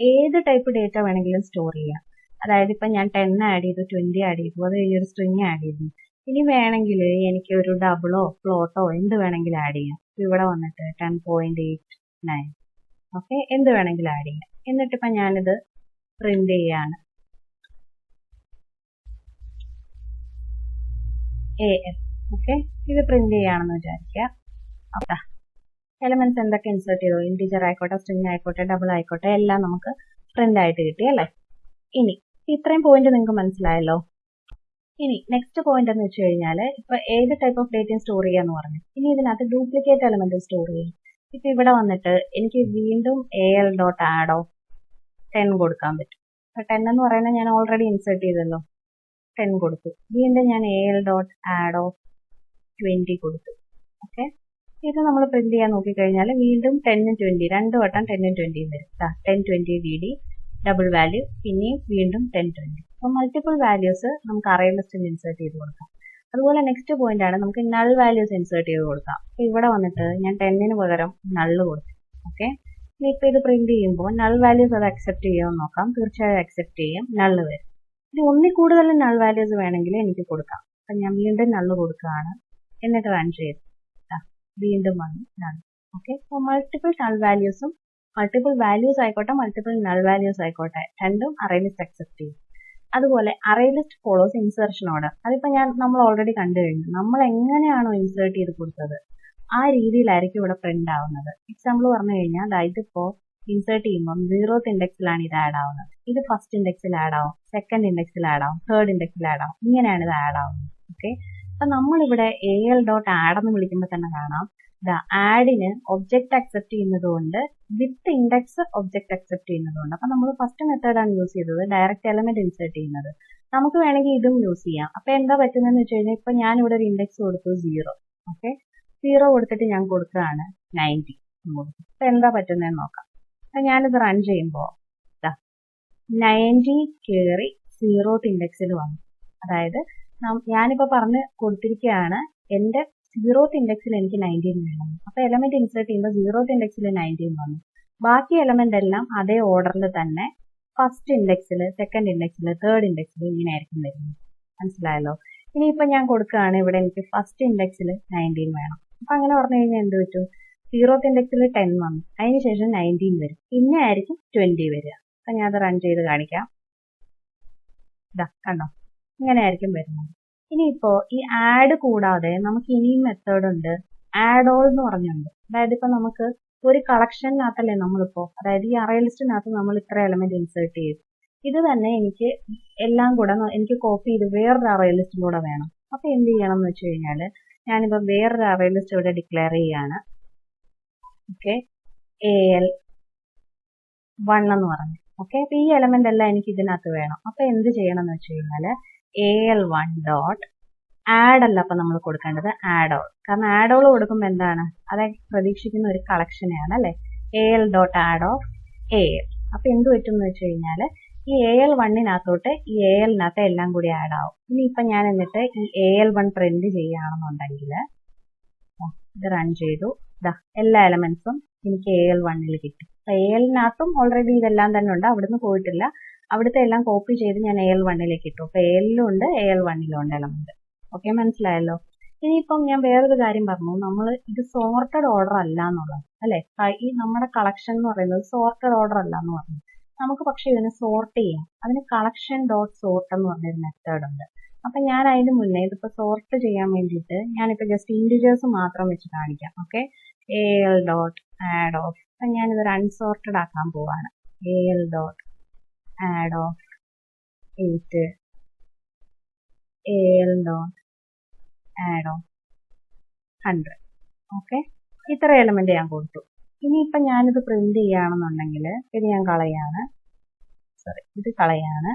ഏത് ടൈപ്പ് ഡേറ്റ വേണമെങ്കിലും സ്റ്റോർ ചെയ്യാം. അതായത് ഇപ്പൊ ഞാൻ 10 ആഡ് ചെയ്തു, 20 ആഡ് ചെയ്തു, അത് കഴിഞ്ഞൊരു സ്ട്രിങ് ആഡ് ചെയ്തു. ഇനി വേണമെങ്കിൽ എനിക്ക് ഒരു ഡബിളോ ഫ്ലോട്ടോ എന്ത് വേണമെങ്കിലും ആഡ് ചെയ്യാം. ഇവിടെ വന്നിട്ട് 10.89, ഓക്കെ, എന്ത് വേണമെങ്കിലും ആഡ് ചെയ്യാം. എന്നിട്ടിപ്പോ ഞാനിത് പ്രിന്റ് ചെയ്യാണ്. ഓക്കെ, ഇത് പ്രിന്റ് ചെയ്യാണെന്ന് വിചാരിക്കുക. അപ്പൊ എലമെന്റ്സ് എന്തൊക്കെ ഇൻസേർട്ട് ചെയ്തോ, ഇന്റിജർ ആയിക്കോട്ടെ, സ്ട്രിംഗ് ആയിക്കോട്ടെ, ഡബിൾ ആയിക്കോട്ടെ, എല്ലാം നമുക്ക് പ്രിന്റ് ആയിട്ട് കിട്ടി അല്ലേ. ഇനി ഇത്രയും പോയിന്റ് നിങ്ങൾക്ക് മനസ്സിലായല്ലോ. ഇനി നെക്സ്റ്റ് പോയിന്റ് എന്ന് വെച്ച് കഴിഞ്ഞാൽ ഇപ്പൊ ഏത് ടൈപ്പ് ഓഫ് ഡേറ്റയും സ്റ്റോർ ചെയ്യാന്ന് പറഞ്ഞു. ഇനി ഇതിനകത്ത് ഡ്യൂപ്ലിക്കേറ്റ് എലമെന്റ് സ്റ്റോർ ചെയ്യും. ഇപ്പൊ ഇവിടെ വന്നിട്ട് എനിക്ക് വീണ്ടും al.add of 10 കൊടുക്കാൻ പറ്റും. 10 എന്ന് പറയുന്നത് ഞാൻ ഓൾറെഡി ഇൻസേർട്ട് ചെയ്തല്ലോ, 10 കൊടുത്തു. വീണ്ടും ഞാൻ al.add of 20 കൊടുത്തു. ഓക്കെ, ഇത് നമ്മൾ പ്രിന്റ് ചെയ്യാൻ നോക്കിക്കഴിഞ്ഞാൽ വീണ്ടും 10 ഉം 20 രണ്ട് വട്ടം 10 ഉം 20 വരും. 10 20 dd ഡബിൾ വാല്യൂ, പിന്നെയും വീണ്ടും 10 20. അപ്പോൾ മൾട്ടിപ്പിൾ വാല്യൂസ് നമുക്ക് അറേ ലിസ്റ്റിൽ ഇൻസേർട്ട് ചെയ്ത് കൊടുക്കാം. അതുപോലെ നെക്സ്റ്റ് പോയിന്റ് ആണ് നമുക്ക് നൾ വാല്യൂസ് ഇൻസേർട്ട് ചെയ്ത് കൊടുക്കാം. അപ്പൊ ഇവിടെ വന്നിട്ട് ഞാൻ 10 പകരം നള്ള് കൊടുത്തു. ഓക്കെ, ഇനിയിപ്പോൾ ഇത് പ്രിന്റ് ചെയ്യുമ്പോൾ നൾ വാല്യൂസ് അത് അക്സെപ്റ്റ് ചെയ്യുമെന്ന് നോക്കാം. തീർച്ചയായും അക്സെപ്റ്റ് ചെയ്യും, നള്ള് വരും. ഇത് ഒന്നിൽ കൂടുതൽ നൾ വാല്യൂസ് വേണമെങ്കിൽ എനിക്ക് കൊടുക്കാം. അപ്പൊ ഞാൻ വീണ്ടും നള്ള് കൊടുക്കുകയാണ്. എന്നിട്ട് റൺ ചെയ്തു, വീണ്ടും വന്നു നൾ. ഓക്കെ, അപ്പോൾ മൾട്ടിപ്പിൾ നൾ വാല്യൂസും മൾട്ടിപ്പിൾ വാല്യൂസ് ആയിക്കോട്ടെ, മൾട്ടിപ്പിൾ നൾ വാല്യൂസ് ആയിക്കോട്ടെ, രണ്ടും അറേ ലിസ്റ്റ് അക്സെപ്റ്റ് ചെയ്യും. അതുപോലെ array list follows insertion order. അതിപ്പോ നമ്മൾ ഓൾറെഡി കണ്ടു കഴിഞ്ഞു. നമ്മൾ എങ്ങനെയാണോ ഇൻസേർട്ട് ചെയ്ത് കൊടുത്തത് ആ രീതിയിലായിരിക്കും ഇവിടെ പ്രിന്റ് ആവുന്നത്. എക്സാമ്പിൾ പറഞ്ഞു കഴിഞ്ഞാൽ ഇതിപ്പോ ഇൻസേർട്ട് ചെയ്യുമ്പോൾ 0th ഇൻഡെക്സിലാണ് ഇത് ആഡ് ആവുന്നത്. ഇത് ഫസ്റ്റ് ഇൻഡെക്സിൽ ആഡ് ആവും, സെക്കൻഡ് ഇൻഡെക്സിൽ ആഡ് ആവും, തേർഡ് ഇൻഡെക്സിൽ ആഡ് ആവും. ഇങ്ങനെയാണ് ഇത് ആഡ് ആവുന്നത്. ഓക്കെ, അപ്പൊ നമ്മളിവിടെ al.add എന്ന് വിളിക്കുമ്പോൾ തന്നെ കാണാം ആഡിന് ഒബ്ജക്റ്റ് അക്സെപ്റ്റ് ചെയ്യുന്നതുകൊണ്ട് വിത്ത് ഇൻഡെക്സ് ഒബ്ജക്റ്റ് അക്സെപ്റ്റ് ചെയ്യുന്നതുകൊണ്ട്. അപ്പൊ നമ്മൾ ഫസ്റ്റ് മെത്തേഡാണ് യൂസ് ചെയ്തത്, ഡയറക്റ്റ് എലമെന്റ് ഇൻസേർട്ട് ചെയ്യുന്നത്. നമുക്ക് വേണമെങ്കിൽ ഇതും യൂസ് ചെയ്യാം. അപ്പൊ എന്താ പറ്റുന്നതെന്ന് വെച്ച് കഴിഞ്ഞാൽ ഇപ്പൊ ഞാൻ ഇവിടെ ഒരു ഇൻഡെക്സ് കൊടുത്തു 0. ഓക്കെ, 0 കൊടുത്തിട്ട് ഞാൻ കൊടുക്കുകയാണ് 90. അപ്പൊ എന്താ പറ്റുന്നതെന്ന് നോക്കാം. അപ്പൊ ഞാനിത് റൺ ചെയ്യുമ്പോൾ 90 കയറി 0th ഇൻഡെക്സിൽ വന്നു. അതായത് ഞാനിപ്പോ പറഞ്ഞ് കൊടുത്തിരിക്കുകയാണ് എന്റെ 0th ഇൻഡെക്സിൽ എനിക്ക് 19 വേണം. അപ്പൊ എലമെന്റ് ഇൻസേർട്ട് ചെയ്യുമ്പോൾ 0th ഇൻഡെക്സിൽ 19 വന്നു. ബാക്കി എലമെന്റ് എല്ലാം അതേ ഓർഡറിൽ തന്നെ ഫസ്റ്റ് ഇൻഡെക്സിൽ, സെക്കൻഡ് ഇൻഡെക്സിൽ, തേർഡ് ഇൻഡെക്സിൽ ഇങ്ങനെ ആയിരിക്കും വരുന്നത്. മനസ്സിലായല്ലോ. ഇനിയിപ്പോ ഞാൻ കൊടുക്കുകയാണ് ഇവിടെ എനിക്ക് ഫസ്റ്റ് ഇൻഡെക്സിൽ 19 വേണം. അപ്പൊ അങ്ങനെ പറഞ്ഞു കഴിഞ്ഞാൽ എന്ത് പറ്റും, 0th ഇൻഡെക്സിൽ 10 വന്നു, അതിനുശേഷം 19 വരും, പിന്നെ ആയിരിക്കും 20 വരിക. അപ്പൊ ഞാൻ അത് റൺ ചെയ്ത് കാണിക്കാം. കണ്ടോ, ഇങ്ങനെ ആയിരിക്കും വരുന്നത്. ഇനിയിപ്പോ ഈ ആഡ് കൂടാതെ നമുക്ക് ഇനിയും മെത്തേഡ് ഉണ്ട്, ആഡ് ഓൾ എന്ന് പറഞ്ഞുണ്ട്. അതായത് ഇപ്പൊ നമുക്ക് ഒരു കളക്ഷനകത്തല്ലേ നമ്മളിപ്പോ, അതായത് ഈ അറേ ലിസ്റ്റിനകത്ത് നമ്മൾ ഇത്ര എലമെന്റ് ഇൻസേർട്ട് ചെയ്തു. ഇത് തന്നെ എനിക്ക് എല്ലാം കൂടെ എനിക്ക് കോപ്പി ചെയ്ത് വേറൊരു അറേ ലിസ്റ്റും കൂടെ വേണം. അപ്പൊ എന്ത് ചെയ്യണം എന്ന് വെച്ച് കഴിഞ്ഞാല് ഞാനിപ്പോ വേറൊരു അറേ ലിസ്റ്റ് ഇവിടെ ഡിക്ലെയർ ചെയ്യാണ്. ഓക്കെ, al1 എന്ന് പറഞ്ഞു. ഓക്കെ, അപ്പൊ ഈ എലമെന്റ് എല്ലാം എനിക്ക് ഇതിനകത്ത് വേണം. അപ്പൊ എന്ത് ചെയ്യണം എന്ന് വെച്ച് കഴിഞ്ഞാല് al1 ഡോട്ട് ആഡ് അല്ല അപ്പൊ നമ്മൾ കൊടുക്കേണ്ടത് ആഡ് ഓൾ. കാരണം ആഡ് ഓൾ കൊടുക്കുമ്പോൾ എന്താണ്, അത് പ്രതീക്ഷിക്കുന്ന ഒരു കളക്ഷനെയാണ് അല്ലെ. al.add of al. അപ്പൊ എന്ത് പറ്റും എന്ന് വെച്ച് കഴിഞ്ഞാല് ഈ al1-നകത്തോട്ട് ഈ al-നകത്ത് എല്ലാം കൂടി ആഡ് ആവും. ഇനിയിപ്പൊ ഞാൻ എന്നിട്ട് ഈ al1 പ്രിന്റ് ചെയ്യുകയാണെന്നുണ്ടെങ്കിൽ ഇത് റൺ ചെയ്തു, എല്ലാ എലമെന്റ്സും എനിക്ക് al1-ൽ കിട്ടി. അപ്പൊ al-നകത്തും ഓൾറെഡി ഇതെല്ലാം തന്നെ ഉണ്ട്, അവിടുന്ന് പോയിട്ടില്ല. അവിടുത്തെ എല്ലാം കോപ്പി ചെയ്ത് ഞാൻ al1-ലേക്ക് ഇട്ടു. അപ്പൊ al-ലും ഉണ്ട് al1-ലും ഉണ്ട് എലമെന്റ്. ഓക്കെ, മനസ്സിലായല്ലോ. ഇനിയിപ്പം ഞാൻ വേറൊരു കാര്യം പറഞ്ഞു, നമ്മൾ ഇത് സോർട്ടഡ് ഓർഡർ അല്ല എന്നുള്ളത് അല്ലെ. ഈ നമ്മുടെ കളക്ഷൻ എന്ന് പറയുന്നത് സോർട്ടഡ് ഓർഡർ അല്ല എന്ന് പറഞ്ഞു. നമുക്ക് പക്ഷെ ഇതിനെ സോർട്ട് ചെയ്യാം. അതിന് കളക്ഷൻ ഡോട്ട് സോർട്ട് എന്ന് പറഞ്ഞൊരു മെത്തേഡ് ഉണ്ട്. അപ്പൊ ഞാൻ അതിന് മുന്നേ ഇതിപ്പോ സോർട്ട് ചെയ്യാൻ വേണ്ടിയിട്ട് ഞാനിപ്പോ ജസ്റ്റ് ഇന്റിജേഴ്സ് മാത്രം വെച്ച് കാണിക്കാം. Okay, al.add of. അപ്പൊ ഞാനിതൊരു അൺസോർട്ടഡ് ആക്കാൻ പോവാണ്. al.add of 8, al.add of 100. Okay, ഇത്ര എലമെന്റ് ഞാൻ കൊടുത്തു. ഇനിയിപ്പം ഞാനിത് പ്രിന്റ് ചെയ്യുകയാണെന്നുണ്ടെങ്കിൽ ഇത് ഞാൻ കളയാണ്, ഇത് കളയാണ്.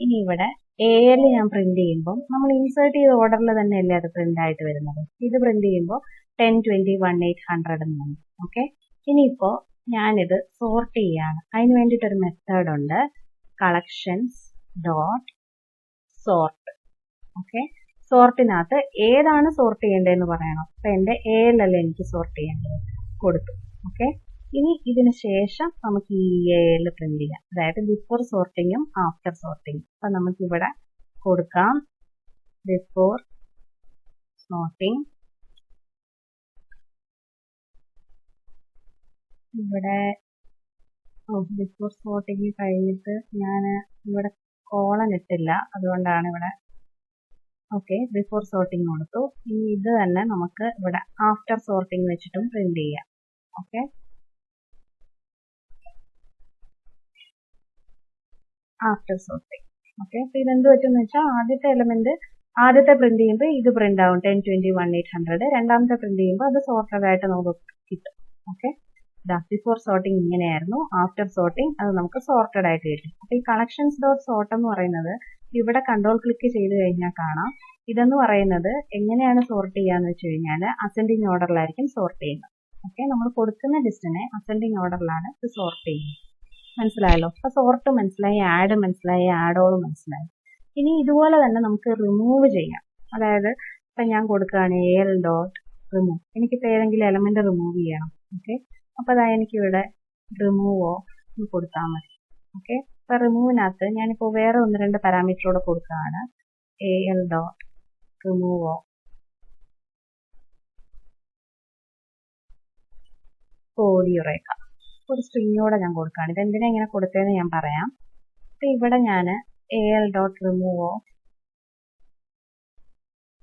ഇനി ഇവിടെ AL ഞാൻ പ്രിന്റ് ചെയ്യുമ്പോൾ നമ്മൾ ഇൻസേർട്ട് ചെയ്ത ഓർഡറിൽ തന്നെയല്ലേ അത് പ്രിന്റ് ആയിട്ട് വരുന്നത്. ഇത് പ്രിന്റ് ചെയ്യുമ്പോൾ 10, 20, 18, 100 എന്ന് വന്നു. ഓക്കെ, ഇനിയിപ്പോൾ ഞാനിത് സോർട്ട് ചെയ്യാണ്. അതിന് വേണ്ടിയിട്ടൊരു മെത്തേഡ് ഉണ്ട്, കളക്ഷൻസ് ഡോട്ട് സോർട്ട്. ഓക്കെ, സോർട്ടിനകത്ത് ഏതാണ് സോർട്ട് ചെയ്യേണ്ടതെന്ന് പറയണം. അപ്പൊ എന്റെ AL അല്ലേ എനിക്ക് സോർട്ട് ചെയ്യേണ്ടത്, കൊടുത്തു. ഓക്കെ, ഇനി ഇതിന് ശേഷം നമുക്ക് ഈ AL പ്രിന്റ് ചെയ്യാം, അതായത് ബിഫോർ സോർട്ടിങ്ങും ആഫ്റ്റർ സോർട്ടിങ്ങും. അപ്പൊ നമുക്ക് ഇവിടെ കൊടുക്കാം ബിഫോർ സോർട്ടിങ്. ഇവിടെ ബിഫോർ സോർട്ടിങ് കഴിഞ്ഞിട്ട് ഞാൻ ഇവിടെ കോളൻ ഇട്ടില്ല, അതുകൊണ്ടാണ് ഇവിടെ. ഓക്കെ, ബിഫോർ സോർട്ടിങ് കൊടുത്തു. ഇനി ഇത് തന്നെ നമുക്ക് ഇവിടെ ആഫ്റ്റർ സോർട്ടിങ് വെച്ചിട്ടും പ്രിന്റ് ചെയ്യാം. Okay, after sorting. ഓക്കെ, അപ്പൊ ഇതെന്ത് പറ്റുമെന്ന് വെച്ചാൽ ആദ്യത്തെ എലമെന്റ് ആദ്യത്തെ പ്രിന്റ് ചെയ്യുമ്പോൾ ഇത് പ്രിന്റ് ആവും 10, 20, 18, 100. രണ്ടാമത്തെ പ്രിന്റ് ചെയ്യുമ്പോൾ അത് സോർട്ടഡ് ആയിട്ട് നമുക്ക് കിട്ടും. ഓക്കെ, ബിഫോർ സോർട്ടിങ് ഇങ്ങനെയായിരുന്നു, ആഫ്റ്റർ സോർട്ടിങ് അത് നമുക്ക് സോർട്ടഡ് ആയിട്ട് കിട്ടും. അപ്പൊ ഈ കളക്ഷൻസ് ഡോട്ട് സോർട്ട് എന്ന് പറയുന്നത് ഇവിടെ കൺട്രോൾ ക്ലിക്ക് ചെയ്ത് കഴിഞ്ഞാൽ കാണാം. ഇതെന്ന് പറയുന്നത് എങ്ങനെയാണ് സോർട്ട് ചെയ്യാന്ന് വെച്ച് കഴിഞ്ഞാൽ അസെൻഡിങ് ഓർഡറിലായിരിക്കും സോർട്ട് ചെയ്യുന്നത്. ഓക്കെ, നമ്മൾ കൊടുക്കുന്ന ലിസ്റ്റിനെ അസെൻഡിങ് ഓർഡറിലാണ് ഇത് സോർട്ട് ചെയ്യുന്നത്. മനസ്സിലായല്ലോ? അപ്പൊ സോർട്ട് മനസ്സിലായി, ആഡ് മനസ്സിലായി, ആഡ് ഓൾ മനസ്സിലായി. ഇനി ഇതുപോലെ തന്നെ നമുക്ക് റിമൂവ് ചെയ്യാം. അതായത് ഇപ്പൊ ഞാൻ കൊടുക്കുകയാണ് AL ഡോട്ട് റിമൂവ്. എനിക്കിപ്പോ ഏതെങ്കിലും എലമെന്റ് റിമൂവ് ചെയ്യണം. ഓക്കെ, അപ്പൊ അതാ എനിക്കിവിടെ റിമൂവോ കൊടുത്താൽ മതി. ഓക്കെ, അപ്പൊ റിമൂവിനകത്ത് ഞാനിപ്പോ വേറെ 1-2 പാരാമീറ്ററോടെ കൊടുക്കുകയാണ്. AL ഡോട്ട് റിമൂവോ കോഡിയുറേക്ക ഒരു സ്ട്രിങ്ങോടെ ഞാൻ കൊടുക്കുകയാണ്. ഇതെന്തിനാ ഇങ്ങനെ കൊടുത്തതെന്ന് ഞാൻ പറയാം. അപ്പൊ ഇവിടെ ഞാൻ AL ഡോട്ട് റിമൂവോ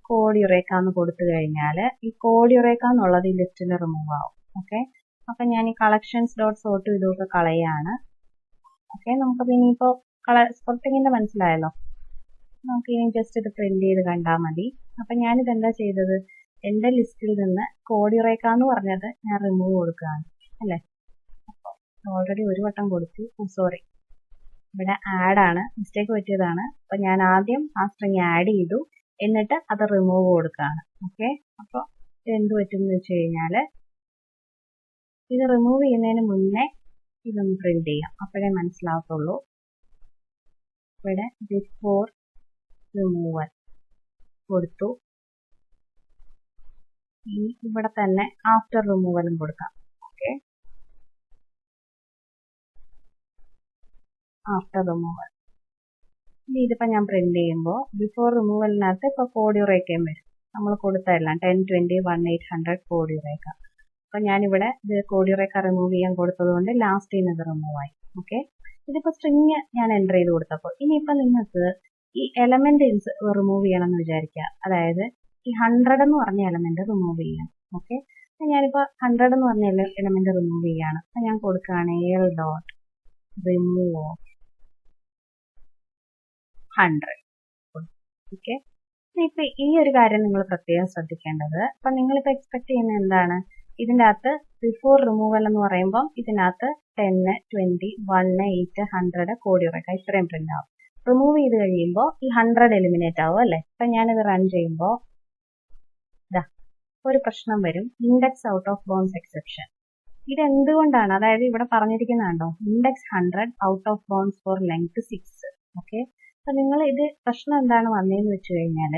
കോഡിയുറേക്ക എന്ന് കൊടുത്തു കഴിഞ്ഞാൽ ഈ കോഡിയുറേക്ക എന്നുള്ളത് ഈ ലിസ്റ്റിൽ റിമൂവ് ആവും. ഓക്കെ, അപ്പൊ ഞാൻ ഈ കളക്ഷൻസ് ഡോട്ട് സോർട്ട് ഇതൊക്കെ കളയാണ്. ഓക്കെ, നമുക്കത് ഇനിയിപ്പോ സോർട്ടിങ്ങിന്റെ മനസ്സിലായല്ലോ. നമുക്ക് ഇനി ജസ്റ്റ് ഇത് പ്രിന്റ് ചെയ്ത് കണ്ടാൽ മതി. അപ്പൊ ഞാനിത് എന്താ ചെയ്തത്, എന്റെ ലിസ്റ്റിൽ നിന്ന് കോഡിയുറേക്ക എന്ന് പറഞ്ഞത് ഞാൻ റിമൂവ് കൊടുക്കുകയാണ് അല്ലെ. ഓൾറെഡി ഒരു വട്ടം കൊടുത്തു, സോറി, ഇവിടെ ആഡ് ആണ്, മിസ്റ്റേക്ക് പറ്റിയതാണ്. അപ്പൊ ഞാൻ ആദ്യം ആ സ്ട്രിങ് ആഡ് ചെയ്തു, എന്നിട്ട് അത് റിമൂവ് കൊടുക്കുകയാണ്. ഓക്കെ, അപ്പൊ എന്ത് പറ്റുമെന്ന് വെച്ച് കഴിഞ്ഞാല് ഇത് റിമൂവ് ചെയ്യുന്നതിന് മുന്നേ ഇതൊന്ന് പ്രിന്റ് ചെയ്യാം, അപ്പോഴേ മനസ്സിലാവത്തുള്ളൂ. ഇവിടെ ബിഫോർ റിമൂവൽ കൊടുത്തു. ഇവിടെ തന്നെ ആഫ്റ്റർ റിമൂവലും കൊടുക്കാം. Okay, after removal. ഇതിപ്പോ ഞാൻ പ്രിന്റ് ചെയ്യുമ്പോൾ ബിഫോർ റിമൂവലിനകത്ത് ഇപ്പൊ കോഡിയുറേക്കയും വരും. നമ്മൾ കൊടുത്തതെല്ലാം 10, 20, 18, 100 കോഡിയുറേക്ക. അപ്പൊ ഞാനിവിടെ ഇത് കോഡിയുറേക്ക റിമൂവ് ചെയ്യാൻ കൊടുത്തത് കൊണ്ട് ലാസ്റ്റ് ഇത് റിമൂവ് ആയി. ഓക്കെ, ഇതിപ്പോ സ്ട്രിങ് ഞാൻ എൻ്റർ ചെയ്ത് കൊടുത്തപ്പോൾ ഇനിയിപ്പോ നിങ്ങൾക്ക് ഈ എലമെന്റ് റിമൂവ് ചെയ്യണം എന്ന് വിചാരിക്കുക. അതായത് ഈ 100 എന്ന് പറഞ്ഞ എലമെന്റ് റിമൂവ് ചെയ്യണം. ഓക്കെ, ഞാനിപ്പോ 100 എന്ന് പറഞ്ഞ എലമെന്റ് റിമൂവ് ചെയ്യാണ്. അപ്പൊ ഞാൻ കൊടുക്കുകയാണ് AL ഡോട്ട് റിമൂവ് 100. ഓക്കെ, ഇപ്പൊ ഈ ഒരു കാര്യം നിങ്ങൾ പ്രത്യേകം ശ്രദ്ധിക്കേണ്ടത്. അപ്പൊ നിങ്ങളിപ്പോ എക്സ്പെക്ട് ചെയ്യുന്നത് എന്താണ്, ഇതിന്റെ അകത്ത് ബിഫോർ റിമൂവൽ എന്ന് പറയുമ്പോൾ ഇതിനകത്ത് 10, 20, 1, 8, 100 കോഡിയുറേക്ക ഇത്രയും പ്രിന്റ് ആവും. റിമൂവ് ചെയ്ത് കഴിയുമ്പോൾ ഈ 100 എലിമിനേറ്റ് ആവും അല്ലെ. അപ്പൊ ഞാനിത് റൺ ചെയ്യുമ്പോൾ ഒരു പ്രശ്നം വരും, index out of bounds exception. ഇത് എന്തുകൊണ്ടാണ്, അതായത് ഇവിടെ പറഞ്ഞിരിക്കുന്നുണ്ടോ index 100 out of bounds for length 6. Okay, അപ്പൊ നിങ്ങൾ ഇത് പ്രശ്നം എന്താണ് വന്നതെന്ന് വെച്ച് കഴിഞ്ഞാൽ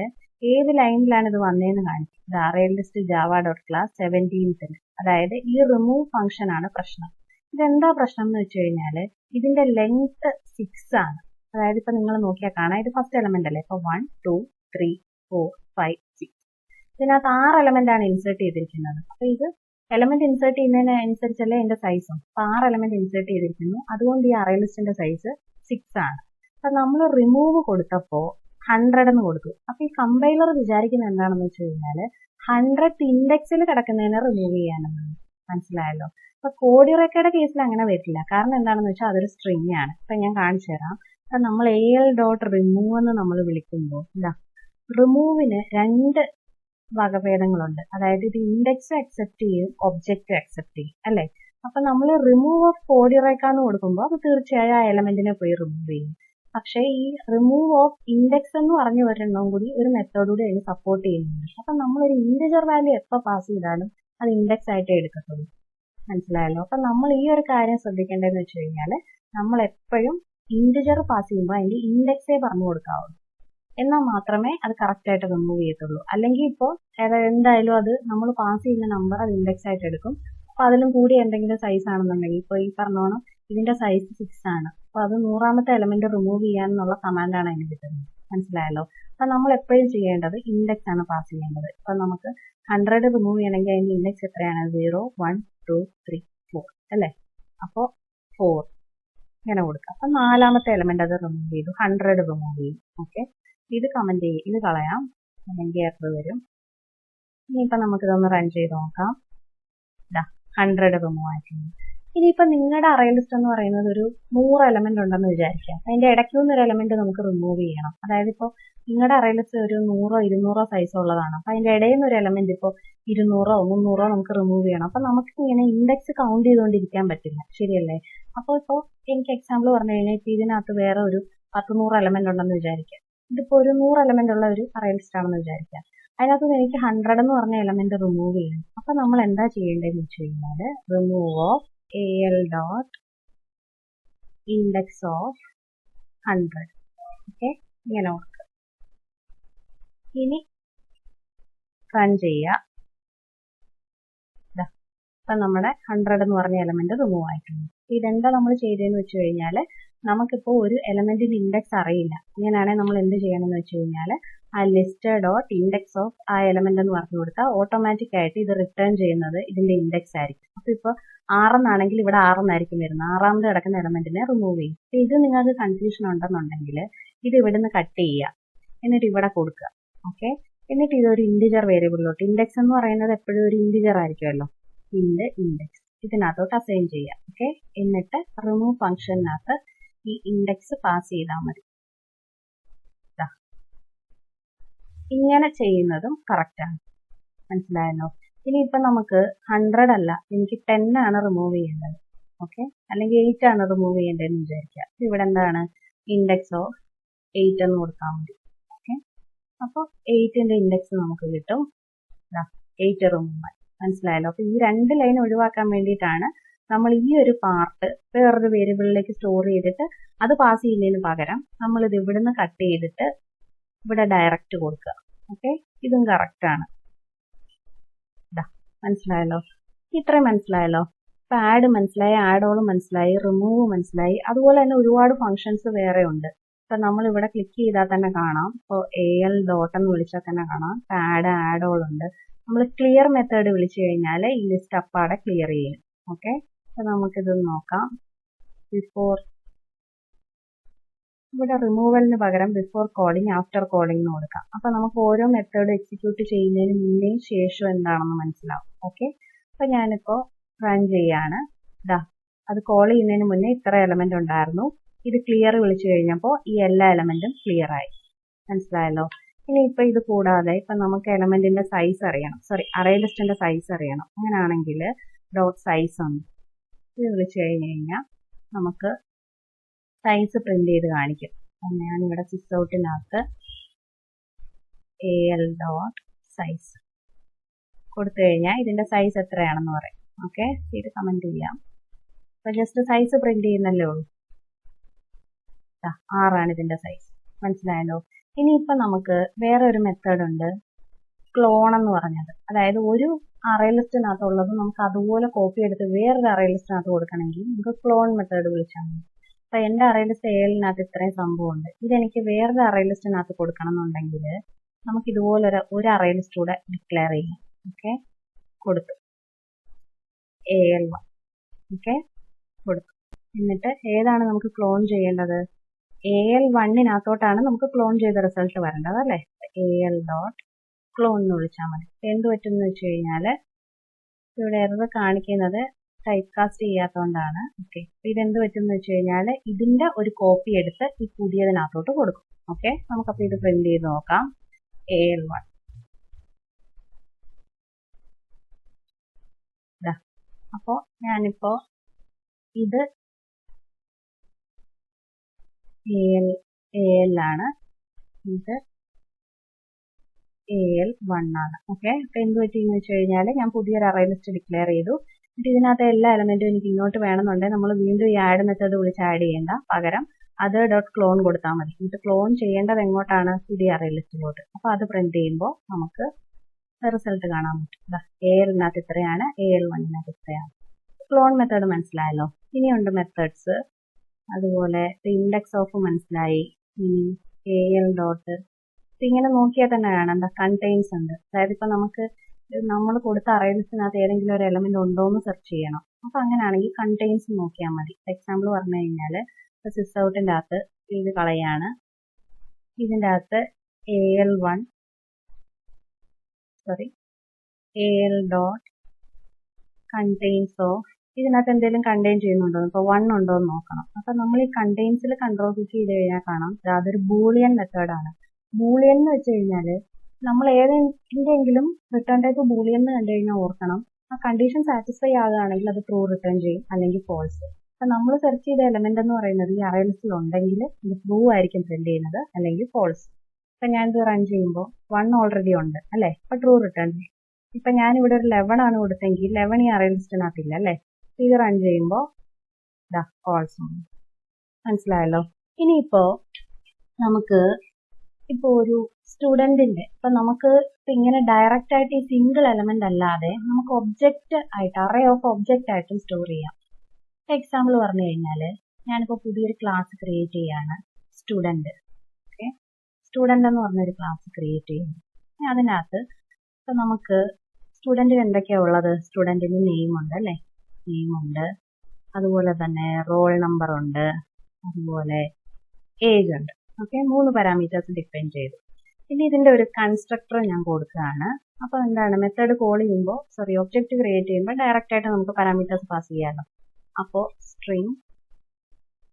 ഏത് ലൈനിലാണ് ഇത് വന്നതെന്ന് കാണിക്കും. ഇത് ArrayList Java dot class 17th. അതായത് ഈ റിമൂവ് ഫംഗ്ഷൻ ആണ് പ്രശ്നം. ഇതെന്താ പ്രശ്നം എന്ന് വെച്ച് കഴിഞ്ഞാൽ ഇതിന്റെ ലെങ്ത് 6 ആണ്. അതായത് ഇപ്പൊ നിങ്ങൾ നോക്കിയാൽ കാണാം, ഇത് ഫസ്റ്റ് എലമെന്റ് അല്ലേ. ഇപ്പൊ 1, 2, 3, 4, 5, 6. ഇതിനകത്ത് 6 എലമെന്റ് ആണ് ഇൻസേർട്ട് ചെയ്തിരിക്കുന്നത്. അപ്പൊ ഇത് എലമെന്റ് ഇൻസേർട്ട് ചെയ്യുന്നതിനനുസരിച്ചല്ലേ ഇതിന്റെ സൈസും. അപ്പൊ 6 എലമെന്റ് ഇൻസേർട്ട് ചെയ്തിരിക്കുന്നു, അതുകൊണ്ട് ഈ ArrayListന്റെ സൈസ് 6 ആണ്. അപ്പൊ നമ്മൾ റിമൂവ് കൊടുത്തപ്പോ 100 എന്ന് കൊടുത്തു. അപ്പൊ ഈ കമ്പൈലർ വിചാരിക്കുന്നത് എന്താണെന്ന് വെച്ച് കഴിഞ്ഞാല് 100 ഇൻഡെക്സിൽ കിടക്കുന്നതിനെ റിമൂവ് ചെയ്യാനെന്നാണ്. മനസ്സിലായല്ലോ? അപ്പൊ കോഡിയുറേക്കയുടെ കേസിൽ അങ്ങനെ വരില്ല. കാരണം എന്താണെന്ന് വെച്ചാൽ അതൊരു സ്ട്രിങ് ആണ്. അപ്പൊ ഞാൻ കാണിച്ചു തരാം. അപ്പൊ നമ്മൾ AL ഡോട്ട് റിമൂവ് എന്ന് നമ്മൾ വിളിക്കുമ്പോൾ റിമൂവിന് 2 വകഭേദങ്ങളുണ്ട്. അതായത് ഇത് ഇൻഡെക്സ് അക്സെപ്റ്റ് ചെയ്യും, ഒബ്ജക്റ്റ് അക്സെപ്റ്റ് ചെയ്യും അല്ലെ. അപ്പൊ നമ്മൾ റിമൂവ് ഓഫ് കോഡിറേക്കാന്ന് കൊടുക്കുമ്പോൾ അത് തീർച്ചയായും ആ എലമെന്റിനെ പോയി റിമൂവ് ചെയ്യും. പക്ഷേ ഈ റിമൂവ് ഓഫ് ഇൻഡെക്സ് എന്ന് പറഞ്ഞു ഒരെണ്ണം കൂടി ഒരു മെത്തേഡ് കൂടി അതിന് സപ്പോർട്ട് ചെയ്യുന്നുണ്ട്. അപ്പൊ നമ്മളൊരു ഇന്റിജർ വാല്യൂ എപ്പോൾ പാസ് ചെയ്താലും അത് ഇൻഡെക്സ് ആയിട്ടേ എടുക്കത്തുള്ളൂ. മനസ്സിലായല്ലോ. അപ്പൊ നമ്മൾ ഈ ഒരു കാര്യം ശ്രദ്ധിക്കേണ്ടതെന്ന് വെച്ച് കഴിഞ്ഞാൽ നമ്മൾ എപ്പോഴും ഇന്റിജർ പാസ് ചെയ്യുമ്പോൾ അതിന്റെ ഇൻഡെക്സേ പറഞ്ഞു കൊടുക്കാവുള്ളൂ. എന്നാൽ മാത്രമേ അത് കറക്റ്റ് ആയിട്ട് റിമൂവ് ചെയ്യത്തുള്ളൂ. അല്ലെങ്കിൽ ഇപ്പോൾ എന്തായാലും അത് നമ്മൾ പാസ് ചെയ്യുന്ന നമ്പർ അത് ഇൻഡെക്സ് ആയിട്ട് എടുക്കും. അപ്പൊ അതിലും കൂടി എന്തെങ്കിലും സൈസ് ആണെന്നുണ്ടെങ്കിൽ ഇപ്പോൾ ഈ പറഞ്ഞോണം ഇതിന്റെ സൈസ് 6 ആണ്. അപ്പൊ അത് 100ാമത്തെ എലമെന്റ് റിമൂവ് ചെയ്യാനുള്ള കമാൻഡാണ് അതിന് കിട്ടുന്നത്. മനസ്സിലായല്ലോ. അപ്പൊ നമ്മൾ എപ്പോഴും ചെയ്യേണ്ടത് ഇൻഡെക്സ് ആണ് പാസ് ചെയ്യേണ്ടത്. ഇപ്പൊ നമുക്ക് 100 റിമൂവ് ചെയ്യണമെങ്കിൽ അതിന്റെ ഇൻഡെക്സ് എത്രയാണ്? 0 1 2 3 4 അല്ലേ. അപ്പോൾ 4 ഇങ്ങനെ കൊടുക്കാം. അപ്പൊ 4ാമത്തെ എലമെന്റ് അത് റിമൂവ് ചെയ്തു, 100 റിമൂവ് ചെയ്യും. ഓക്കെ, ഇത് കമന്റ് ചെയ്യും, ഇത് കളയാം, അല്ലെങ്കിൽ എറർ വരും. ഇനിയിപ്പോ നമുക്കിതൊന്ന് റൺ ചെയ്ത് നോക്കാം. 100 റിമൂവ് ആയിട്ടുണ്ട്. ഇനിയിപ്പോ നിങ്ങളുടെ അറേ ലിസ്റ്റ് എന്ന് പറയുന്നത് ഒരു 100 എലമെന്റ് ഉണ്ടെന്ന് വിചാരിക്കാം. അതിന്റെ ഇടയ്ക്കൊന്നും ഒരു എലമെന്റ് നമുക്ക് റിമൂവ് ചെയ്യണം. അതായത് ഇപ്പോൾ നിങ്ങളുടെ അറേ ലിസ്റ്റ് ഒരു 100 200 സൈസ് ഉള്ളതാണ്. അപ്പൊ അതിന്റെ ഇടയിൽ നിന്ന് ഒരു എലമെന്റ് ഇപ്പോൾ 200 300 നമുക്ക് റിമൂവ് ചെയ്യണം. അപ്പൊ നമുക്ക് ഇങ്ങനെ ഇൻഡെക്സ് കൗണ്ട് ചെയ്തുകൊണ്ടിരിക്കാൻ പറ്റില്ല, ശരിയല്ലേ. അപ്പോൾ ഇപ്പോൾ എനിക്ക് എക്സാമ്പിൾ പറഞ്ഞു കഴിഞ്ഞാൽ ഇപ്പൊ ഇതിനകത്ത് വേറെ ഒരു 10-100 എലമെന്റ് ഉണ്ടെന്ന് വിചാരിക്കാം. ഇതിപ്പോ ഒരു 100 എലമെന്റ് ഉള്ള ഒരു അറേ ലിസ്റ്റ് ആണെന്ന് വിചാരിക്കാം. അതിനകത്ത് എനിക്ക് 100 എന്ന് പറഞ്ഞ എലമെന്റ് റിമൂവ് ചെയ്യണം. അപ്പൊ നമ്മൾ എന്താ ചെയ്യേണ്ടതെന്ന് വെച്ച് കഴിഞ്ഞാൽ remove of al dot index of 100. Okay, ഇങ്ങനെ ഓർക്കുക. ഇനി റൺ ചെയ്യുക. അപ്പൊ നമ്മുടെ 100 എന്ന് പറഞ്ഞ എലമെന്റ് റിമൂവ് ആയിട്ടുണ്ട്. ഇതെന്താ നമ്മൾ ചെയ്തതെന്ന് വെച്ച് കഴിഞ്ഞാൽ നമുക്കിപ്പോൾ ഒരു എലമെന്റിന്റെ ഇൻഡെക്സ് അറിയില്ല. ഇങ്ങനെയാണെങ്കിൽ നമ്മൾ എന്ത് ചെയ്യണമെന്ന് വെച്ച് കഴിഞ്ഞാൽ ആ ലിസ്റ്റ് ഡോട്ട് ഇൻഡെക്സ് ഓഫ് ആ എലമെന്റ് എന്ന് പറഞ്ഞു കൊടുത്താൽ ഓട്ടോമാറ്റിക് ആയിട്ട് ഇത് റിട്ടേൺ ചെയ്യുന്നത് ഇതിന്റെ ഇൻഡെക്സ് ആയിരിക്കും. അപ്പൊ ഇപ്പോൾ 6 എന്നാണെങ്കിൽ ഇവിടെ 6 എന്നായിരിക്കും വരുന്നത്. 6ാമത് കിടക്കുന്ന എലമെന്റിനെ റിമൂവ് ചെയ്യും. ഇത് നിങ്ങൾക്ക് കൺഫ്യൂഷൻ ഉണ്ടെന്നുണ്ടെങ്കിൽ ഇത് ഇവിടുന്ന് കട്ട് ചെയ്യുക, എന്നിട്ട് ഇവിടെ കൊടുക്കുക. ഓക്കെ, എന്നിട്ട് ഇതൊരു ഇന്റിജർ വേരിയബിളിലോട്ട്, ഇൻഡെക്സ് എന്ന് പറയുന്നത് എപ്പോഴും ഒരു ഇന്റിജർ ആയിരിക്കുമല്ലോ, ഇൻഡെക്സ് ഇതിനകത്തോട്ട് അസൈൻ ചെയ്യുക. ഓക്കെ, എന്നിട്ട് റിമൂവ് ഫംഗ്ഷനകത്ത് ഈ ഇൻഡെക്സ് പാസ് ചെയ്താൽ മതി. ഇങ്ങനെ ചെയ്യുന്നതും കറക്റ്റ് ആണ്. മനസ്സിലായല്ലോ. ഇനിയിപ്പൊ നമുക്ക് 100 അല്ല, എനിക്ക് 10 ആണ് റിമൂവ് ചെയ്യേണ്ടത്. ഓക്കെ, അല്ലെങ്കിൽ 8 ആണ് റിമൂവ് ചെയ്യേണ്ടതെന്ന് വിചാരിക്കുക. ഇവിടെ എന്താണ് ഇൻഡെക്സ് ഓഫ് 8 എന്ന് കൊടുത്താൽ മതി. ഓക്കെ, അപ്പോൾ 8ന്റെ ഇൻഡെക്സ് നമുക്ക് കിട്ടും. 8 റിമൂവ് ആയി. മനസ്സിലായല്ലോ. അപ്പൊ ഈ 2 ലൈൻ ഒഴിവാക്കാൻ വേണ്ടിയിട്ടാണ് നമ്മൾ ഈ ഒരു പാർട്ട് വേറൊരു വേരിയബിളിലേക്ക് സ്റ്റോർ ചെയ്തിട്ട് അത് പാസ് ചെയ്യുന്നതിന് പകരം നമ്മൾ ഇത് ഇവിടുന്ന് കട്ട് ചെയ്തിട്ട് ഇവിടെ ഡയറക്റ്റ് കൊടുക്കുക. ഓക്കെ, ഇതും കറക്റ്റ് ആണ്. മനസ്സിലായല്ലോ. ഇത്രയും മനസ്സിലായല്ലോ. ഇപ്പൊ ആഡ് മനസ്സിലായി, ആഡ് ഓൾ മനസ്സിലായി, റിമൂവ് മനസ്സിലായി. അതുപോലെ തന്നെ ഒരുപാട് ഫങ്ഷൻസ് വേറെ ഉണ്ട്. ഇപ്പൊ നമ്മൾ ഇവിടെ ക്ലിക്ക് ചെയ്താൽ തന്നെ കാണാം. ഇപ്പോൾ al ഡോട്ട് എന്ന് വിളിച്ചാൽ തന്നെ കാണാം ആഡ് ഓൾ ഉണ്ട്. നമ്മൾ ക്ലിയർ മെത്തേഡ് വിളിച്ചു കഴിഞ്ഞാൽ ഈ ലിസ്റ്റ് അപ്പാടെ ക്ലിയർ ചെയ്യും. ഓക്കെ, അപ്പൊ നമുക്കിത് നോക്കാം. ബിഫോർ ഇവിടെ റിമൂവലിന് പകരം ബിഫോർ കോളിംഗ് ആഫ്റ്റർ കോളിംഗ് എന്ന് കൊടുക്കാം. അപ്പൊ നമുക്ക് ഓരോ മെത്തേഡ് എക്സിക്യൂട്ട് ചെയ്യുന്നതിന് മുന്നേ ശേഷം എന്താണെന്ന് മനസ്സിലാവും. ഓക്കെ, അപ്പൊ ഞാനിപ്പോ റൺ ചെയ്യാണ്. അത് കോൾ ചെയ്യുന്നതിന് മുന്നേ ഇത്ര എലമെന്റ് ഉണ്ടായിരുന്നു. ഇത് ക്ലിയർ വിളിച്ചു കഴിഞ്ഞപ്പോൾ ഈ എല്ലാ എലമെന്റും ക്ലിയർ ആയി. മനസ്സിലായല്ലോ. ഇനി ഇപ്പൊ ഇത് കൂടാതെ ഇപ്പൊ നമുക്ക് എലമെന്റിന്റെ സൈസ് അറിയണം, അറേ ലിസ്റ്റിന്റെ സൈസ് അറിയണം. അങ്ങനെയാണെങ്കിൽ ഡോട്ട് സൈസ് ഉണ്ട്. ഇത് വിളിച്ചു കഴിഞ്ഞാൽ നമുക്ക് സൈസ് പ്രിന്റ് ചെയ്ത് കാണിക്കും. ഞാനിവിടെ സിസ്റ്റൗട്ടിനകത്ത് al ഡോട്ട് സൈസ് കൊടുത്തു കഴിഞ്ഞാൽ ഇതിന്റെ സൈസ് എത്രയാണെന്ന് പറയും. ഓക്കെ, ഇത് കമന്റ് ചെയ്യാം. അപ്പൊ ജസ്റ്റ് സൈസ് പ്രിന്റ് ചെയ്യുന്നല്ലേ ഉള്ളൂ. 6 ആണ് ഇതിന്റെ സൈസ്. മനസ്സിലായല്ലോ. ഇനിയിപ്പൊ നമുക്ക് വേറെ ഒരു മെത്തേഡ് ഉണ്ട്, ക്ലോൺ എന്ന് പറഞ്ഞത്. അതായത് ഒരു അറേ ലിസ്റ്റിനകത്തുള്ളത് നമുക്ക് അതുപോലെ കോപ്പി എടുത്ത് വേറൊരു അറേ ലിസ്റ്റിനകത്ത് കൊടുക്കണമെങ്കിൽ നമുക്ക് ക്ലോൺ മെത്തേഡ് വിളിച്ചാൽ മതി. അപ്പൊ എന്റെ അറേ ലിസ്റ്റ് ALനകത്ത് ഇത്രയും സംഭവമുണ്ട്. ഇതെനിക്ക് വേറൊരു അറേ ലിസ്റ്റിനകത്ത് കൊടുക്കണം എന്നുണ്ടെങ്കിൽ നമുക്ക് ഇതുപോലെ ഒരു അറേ ലിസ്റ്റ് കൂടെ ഡിക്ലെയർ ചെയ്യാം. ഓക്കെ, കൊടുത്തു AL1. ഓക്കെ, കൊടുത്തു. എന്നിട്ട് ഏതാണ് നമുക്ക് ക്ലോൺ ചെയ്യേണ്ടത്? AL1നകത്തോട്ടാണ് നമുക്ക് ക്ലോൺ ചെയ്ത റിസൾട്ട് വരേണ്ടത് അല്ലേ. al ഡോട്ട് ക്ലോൺ എന്ന് വിളിച്ചാൽ മതി. എന്ത് പറ്റുമെന്ന് വെച്ച് കഴിഞ്ഞാൽ ഇവിടെ എറർ കാണിക്കുന്നത് ടൈപ്പ് കാസ്റ്റ് ചെയ്യാത്തതുകൊണ്ടാണ്. ഓക്കെ, ഇതെന്ത് പറ്റുമെന്ന് വെച്ച് കഴിഞ്ഞാൽ ഇതിന്റെ ഒരു കോപ്പി എടുത്ത് ഈ പുതിയതിനകത്തോട്ട് കൊടുക്കും. ഓക്കെ, നമുക്കപ്പോൾ ഇത് പ്രിന്റ് ചെയ്ത് നോക്കാം. AL1 അപ്പോൾ ഞാനിപ്പോ ഇത് AL ആണ്, ഇത് AL1 ആണ്. ഓക്കെ, അപ്പൊ എന്ത് പറ്റിയെന്ന് വെച്ച് കഴിഞ്ഞാൽ ഞാൻ പുതിയൊരു അറേ ലിസ്റ്റ് ഡിക്ലെയർ ചെയ്തു. എന്നിട്ട് ഇതിനകത്ത് എല്ലാ എലമെന്റും എനിക്ക് ഇങ്ങോട്ട് വേണമെന്നുണ്ടെങ്കിൽ നമ്മൾ വീണ്ടും ഈ ആഡ് മെത്തേഡ് വിളിച്ച് ആഡ് ചെയ്യേണ്ട, പകരം അത് ഡോട്ട് ക്ലോൺ കൊടുത്താൽ മതി. എന്നിട്ട് ക്ലോൺ ചെയ്യേണ്ടത് എങ്ങോട്ടാണ്? പുതിയ അറേ ലിസ്റ്റിലോട്ട്. അപ്പൊ അത് പ്രിന്റ് ചെയ്യുമ്പോൾ നമുക്ക് റിസൾട്ട് കാണാൻ പറ്റും. AL-നകത്ത് ഇത്രയാണ്, AL1-നകത്ത് ഇത്രയാണ്. ക്ലോൺ മെത്തേഡ് മനസ്സിലായല്ലോ. ഇനിയുണ്ട് മെത്തേഡ്സ്. അതുപോലെ ഇൻഡെക്സ് ഓഫ് മനസ്സിലായി. AL ഡോട്ട് ഇങ്ങനെ നോക്കിയാൽ തന്നെ കാണാം എന്താ കണ്ടെയ്ൻസ് ഉണ്ട്. അതായത് ഇപ്പൊ നമുക്ക് നമ്മൾ കൊടുത്ത അറേ ലിസ്റ്റിനകത്ത് ഏതെങ്കിലും ഒരു എലമെന്റ് ഉണ്ടോ എന്ന് സെർച്ച് ചെയ്യണം. അപ്പൊ അങ്ങനെയാണെങ്കിൽ കണ്ടെയ്ൻസ് നോക്കിയാൽ മതി. എക്സാമ്പിൾ പറഞ്ഞു കഴിഞ്ഞാൽ സിസ് ഔട്ടിന്റെ അകത്ത് ഇത് കളയാണ്, ഇതിന്റെ അകത്ത് AL1 AL dot contains of ഇതിനകത്ത് എന്തെങ്കിലും കണ്ടെയ്ൻ ചെയ്യുന്നുണ്ടോ, ഇപ്പൊ 1 ഉണ്ടോ എന്ന് നോക്കണം. അപ്പൊ നമ്മൾ ഈ കണ്ടെയ്ൻസിൽ കൺട്രോൾ ക്ലിക്ക് ചെയ്ത് കഴിഞ്ഞാൽ കാണാം അതൊരു ബൂളിയൻ മെത്തേഡാണ്. ബൂളിയൻ എന്ന് വെച്ച് കഴിഞ്ഞാൽ നമ്മൾ ഏതെങ്കിലും റിട്ടേൺ ടൈപ്പ് ബൂളിയൻ എന്ന് കണ്ടു കഴിഞ്ഞാൽ ഓർക്കണം, ആ കണ്ടീഷൻ സാറ്റിസ്ഫൈ ആകുകയാണെങ്കിൽ അത് ട്രൂ റിട്ടേൺ ചെയ്യും, അല്ലെങ്കിൽ ഫോൾസ്. അപ്പൊ നമ്മൾ സെർച്ച് ചെയ്ത എലമെന്റ് എന്ന് പറയുന്നത് ഈ അറേ ലിസ്റ്റിൽ ഉണ്ടെങ്കിൽ ഇത് ട്രൂ ആയിരിക്കും പ്രിന്റ് ചെയ്യുന്നത്, അല്ലെങ്കിൽ ഫോൾസ്. ഇപ്പൊ ഞാൻ ഇത് റൺ ചെയ്യുമ്പോൾ 1 ഓൾറെഡി ഉണ്ട് അല്ലെ, അപ്പൊ ട്രൂ റിട്ടേൺ ചെയ്യും. ഇപ്പൊ ഞാൻ ഇവിടെ ഒരു 11 ആണ് കൊടുത്തെങ്കിൽ 11 ഈ അറേ ലിസ്റ്റിനകത്തില്ല അല്ലെ, ഇത് റൺ ചെയ്യുമ്പോൾ ഫോൾസ് ആണ്. മനസ്സിലായല്ലോ. ഇനിയിപ്പോ നമുക്ക് ഇപ്പൊ ഒരു സ്റ്റുഡന്റിന്റെ ഇപ്പൊ നമുക്ക് ഇങ്ങനെ ഡയറക്റ്റ് ആയിട്ട് ഈ സിംഗിൾ എലമെന്റ് അല്ലാതെ നമുക്ക് ഒബ്ജക്റ്റ് ആയിട്ട് അറേ ഓഫ് ഒബ്ജക്റ്റ് ആയിട്ടും സ്റ്റോർ ചെയ്യാം. എക്സാമ്പിൾ പറഞ്ഞു കഴിഞ്ഞാൽ ഞാനിപ്പോ പുതിയൊരു ക്ലാസ് ക്രിയേറ്റ് ചെയ്യാണ്, സ്റ്റുഡന്റ്. ഓക്കെ, സ്റ്റുഡന്റ് എന്ന് പറഞ്ഞൊരു ക്ലാസ് ക്രിയേറ്റ് ചെയ്യുന്നു. അതിനകത്ത് ഇപ്പൊ നമുക്ക് സ്റ്റുഡന്റിന് എന്തൊക്കെയാ ഉള്ളത്? സ്റ്റുഡന്റിന് നെയിം ഉണ്ട് അല്ലെ, നെയിം ഉണ്ട്, അതുപോലെ തന്നെ റോൾ നമ്പർ ഉണ്ട്, അതുപോലെ ഏജ് ഉണ്ട്. ഓക്കെ, 3 പാരാമീറ്റേഴ്സ് ഡിഫൈൻ ചെയ്തു. ഇനി ഇതിന്റെ ഒരു കൺസ്ട്രക്ടർ ഞാൻ കൊടുക്കുകയാണ്. അപ്പൊ എന്താണ് മെത്തേഡ് കോൾ ചെയ്യുമ്പോൾ ഒബ്ജക്റ്റ് ക്രിയേറ്റ് ചെയ്യുമ്പോൾ ഡയറക്റ്റ് ആയിട്ട് നമുക്ക് പാരാമീറ്റേഴ്സ് പാസ് ചെയ്യാമല്ലോ. അപ്പോൾ string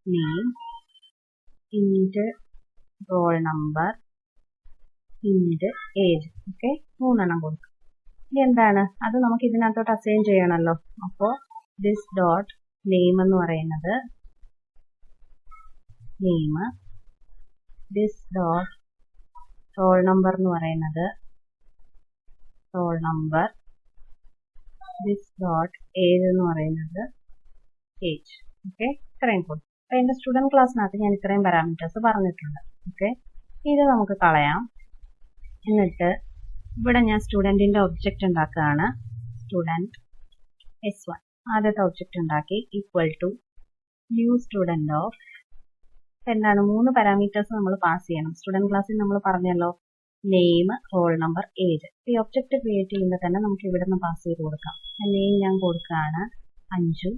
name int roll number int age. Okay, 3 എണ്ണം കൊടുക്കും. ഇനി എന്താണ് അത് നമുക്ക് ഇതിനകത്തോട്ട് അസൈൻ ചെയ്യണമല്ലോ. അപ്പോൾ ദിസ് ഡോട്ട് നെയിം എന്ന് പറയുന്നത് name, this dot roll number എന്ന് പറയുന്നത് roll number, this dot age എന്ന് പറയുന്നത് ഏജ്. ഓക്കെ, ഇത്രയും കൊടുക്കും. അപ്പൊ എന്റെ സ്റ്റുഡന്റ് ക്ലാസ്സിനകത്ത് ഞാൻ ഇത്രയും പാരാമീറ്റേഴ്സ് പറഞ്ഞിട്ടുണ്ട്. ഓക്കെ, ഇത് നമുക്ക് കളയാം. എന്നിട്ട് ഇവിടെ ഞാൻ സ്റ്റുഡന്റിന്റെ ഒബ്ജക്റ്റ് ഉണ്ടാക്കുകയാണ്. സ്റ്റുഡന്റ് S1 ആദ്യത്തെ ഒബ്ജക്റ്റ് ഉണ്ടാക്കി, equal to new student of എന്താണ് 3 പാരാമീറ്റേഴ്സ് നമ്മൾ പാസ് ചെയ്യണം. സ്റ്റുഡന്റ് ക്ലാസ്സിൽ നമ്മൾ പറഞ്ഞല്ലോ നെയിം, റോൾ നമ്പർ, ഏജ്. ഈ ഒബ്ജക്റ്റ് ക്രിയേറ്റ് ചെയ്യുമ്പോൾ തന്നെ നമുക്ക് ഇവിടെ നിന്ന് പാസ് ചെയ്ത് കൊടുക്കാം. നെയിം ഞാൻ കൊടുക്കുകയാണ് അഞ്ജു,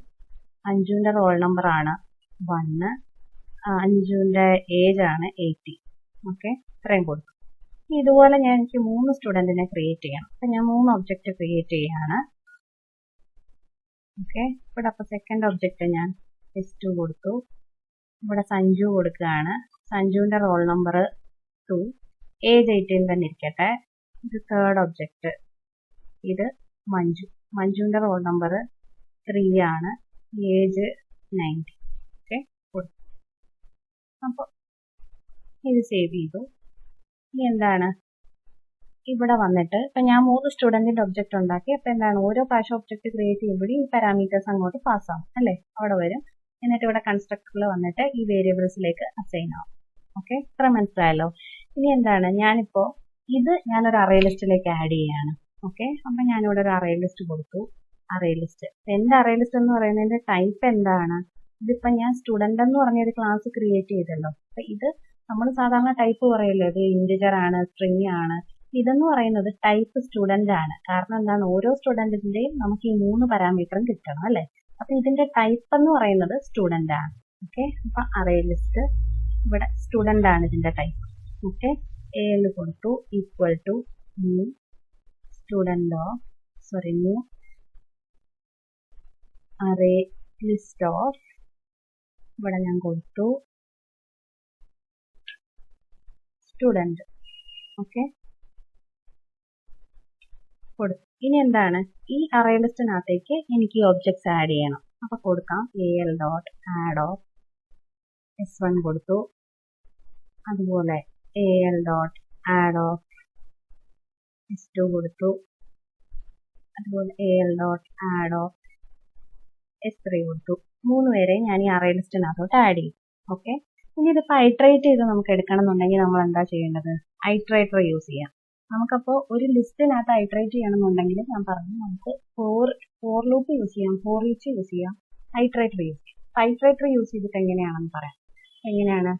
അഞ്ജുവിന്റെ റോൾ നമ്പർ ആണ് 1, അഞ്ജുവിന്റെ ഏജ് ആണ് 80. ഓക്കെ, ഇത്രയും കൊടുക്കും. ഇതുപോലെ ഞാൻ എനിക്ക് 3 സ്റ്റുഡന്റിനെ ക്രിയേറ്റ് ചെയ്യണം. അപ്പൊ ഞാൻ 3 ഒബ്ജക്റ്റ് ക്രിയേറ്റ് ചെയ്യാണ്. ഓക്കെ, ഇവിടെ അപ്പൊ സെക്കൻഡ് ഒബ്ജക്റ്റ് ഞാൻ S2 കൊടുത്തു. ഇവിടെ സഞ്ജു കൊടുക്കുകയാണ്, സഞ്ജുവിന്റെ റോൾ നമ്പർ 2, ഏജ് 18 തന്നെ ഇരിക്കട്ടെ. ഇത് തേർഡ് ഒബ്ജക്റ്റ്, ഇത് മഞ്ജു, മഞ്ജുവിന്റെ റോൾ നമ്പർ 3 ആണ്, ഏജ് 90. ഓക്കെ, കൊടുത്തു. അപ്പോൾ ഇത് സേവ് ചെയ്തു. ഇനി എന്താണ് ഇവിടെ വന്നിട്ട് ഇപ്പൊ ഞാൻ 3 സ്റ്റുഡന്റിന്റെ ഒബ്ജക്റ്റ് ഉണ്ടാക്കി. അപ്പൊ എന്താണ് ഓരോ പ്രാവശ്യം ഒബ്ജക്റ്റ് ക്രിയേറ്റ് ചെയ്യുമ്പോഴും ഈ പാരാമീറ്റേഴ്സ് അങ്ങോട്ട് പാസ് ആവും അല്ലെ, അവിടെ വരും. എന്നിട്ട് ഇവിടെ കൺസ്ട്രക്ടറിൽ വന്നിട്ട് ഈ വേരിയബിൾസിലേക്ക് അസൈൻ ആവും. ഓക്കെ, ഇത്ര മനസ്സിലായല്ലോ. ഇനി എന്താണ് ഞാനിപ്പോ ഇത് ഞാനൊരു അറേ ലിസ്റ്റിലേക്ക് ആഡ് ചെയ്യാണ്. ഓക്കെ, അപ്പൊ ഞാനിവിടെ ഒരു അറേ ലിസ്റ്റ് കൊടുത്തു. അറേ ലിസ്റ്റ് എന്റെ അറേ ലിസ്റ്റ് എന്ന് പറയുന്നതിന്റെ ടൈപ്പ് എന്താണ്? ഇതിപ്പോ ഞാൻ സ്റ്റുഡന്റ് എന്ന് പറഞ്ഞൊരു ക്ലാസ് ക്രിയേറ്റ് ചെയ്തല്ലോ. അപ്പൊ ഇത് നമ്മൾ സാധാരണ ടൈപ്പ് പറയല്ലോ, ഇത് ഇന്റിജർ ആണ്, സ്ട്രിംഗ് ആണ്. ഇതെന്ന് പറയുന്നത് ടൈപ്പ് സ്റ്റുഡന്റ് ആണ്. കാരണം എന്താണ് ഓരോ സ്റ്റുഡന്റിന്റെയും നമുക്ക് ഈ 3 പാരാമീറ്ററും കിട്ടണം അല്ലെ. അപ്പൊ ഇതിന്റെ ടൈപ്പ് എന്ന് പറയുന്നത് സ്റ്റുഡന്റ് ആണ്. ഓക്കെ, അപ്പൊ അറേ ലിസ്റ്റ് ഇവിടെ സ്റ്റുഡന്റ് ആണ് ഇതിന്റെ ടൈപ്പ്. ഓക്കെ, AL കൊടുത്തു, equal to new student of new array list of ഇവിടെ ഞാൻ കൊടുത്തു സ്റ്റുഡന്റ്. ഓക്കെ, കൊടുത്തു. ഇനി എന്താണ്, ഈ അറേ ലിസ്റ്റിനകത്തേക്ക് എനിക്ക് ഈ ഒബ്ജക്ട്സ് ആഡ് ചെയ്യണം. അപ്പൊ കൊടുക്കാം al dot add of s1 കൊടുത്തു, അതുപോലെ al dot add of s2 കൊടുത്തു, അതുപോലെ al dot add of s3 കൊടുത്തു. 3 പേരെ ഞാൻ ഈ അറേ ലിസ്റ്റിനകത്തോട്ട് ആഡ് ചെയ്യും. ഓക്കെ, ഇനി ഇതിപ്പോൾ ഐട്രേറ്റ് ചെയ്ത് നമുക്ക് എടുക്കണം എന്നുണ്ടെങ്കിൽ നമ്മൾ എന്താ ചെയ്യേണ്ടത്, ഐട്രേറ്റർ യൂസ് ചെയ്യാം. നമുക്കപ്പോൾ ഒരു ലിസ്റ്റിനകത്ത് ഐട്രേറ്റ് ചെയ്യണമെന്നുണ്ടെങ്കിൽ ഞാൻ പറഞ്ഞു നമുക്ക് ഫോർ ലൂപ്പ് യൂസ് ചെയ്യാം, ഫോർ ഈച്ച് യൂസ് ചെയ്യാം, ഐട്രേറ്റർ യൂസ് ചെയ്യാം. ഐട്രേറ്റർ യൂസ് ചെയ്തിട്ട് എങ്ങനെയാണെന്ന് പറയാം. എങ്ങനെയാണ്,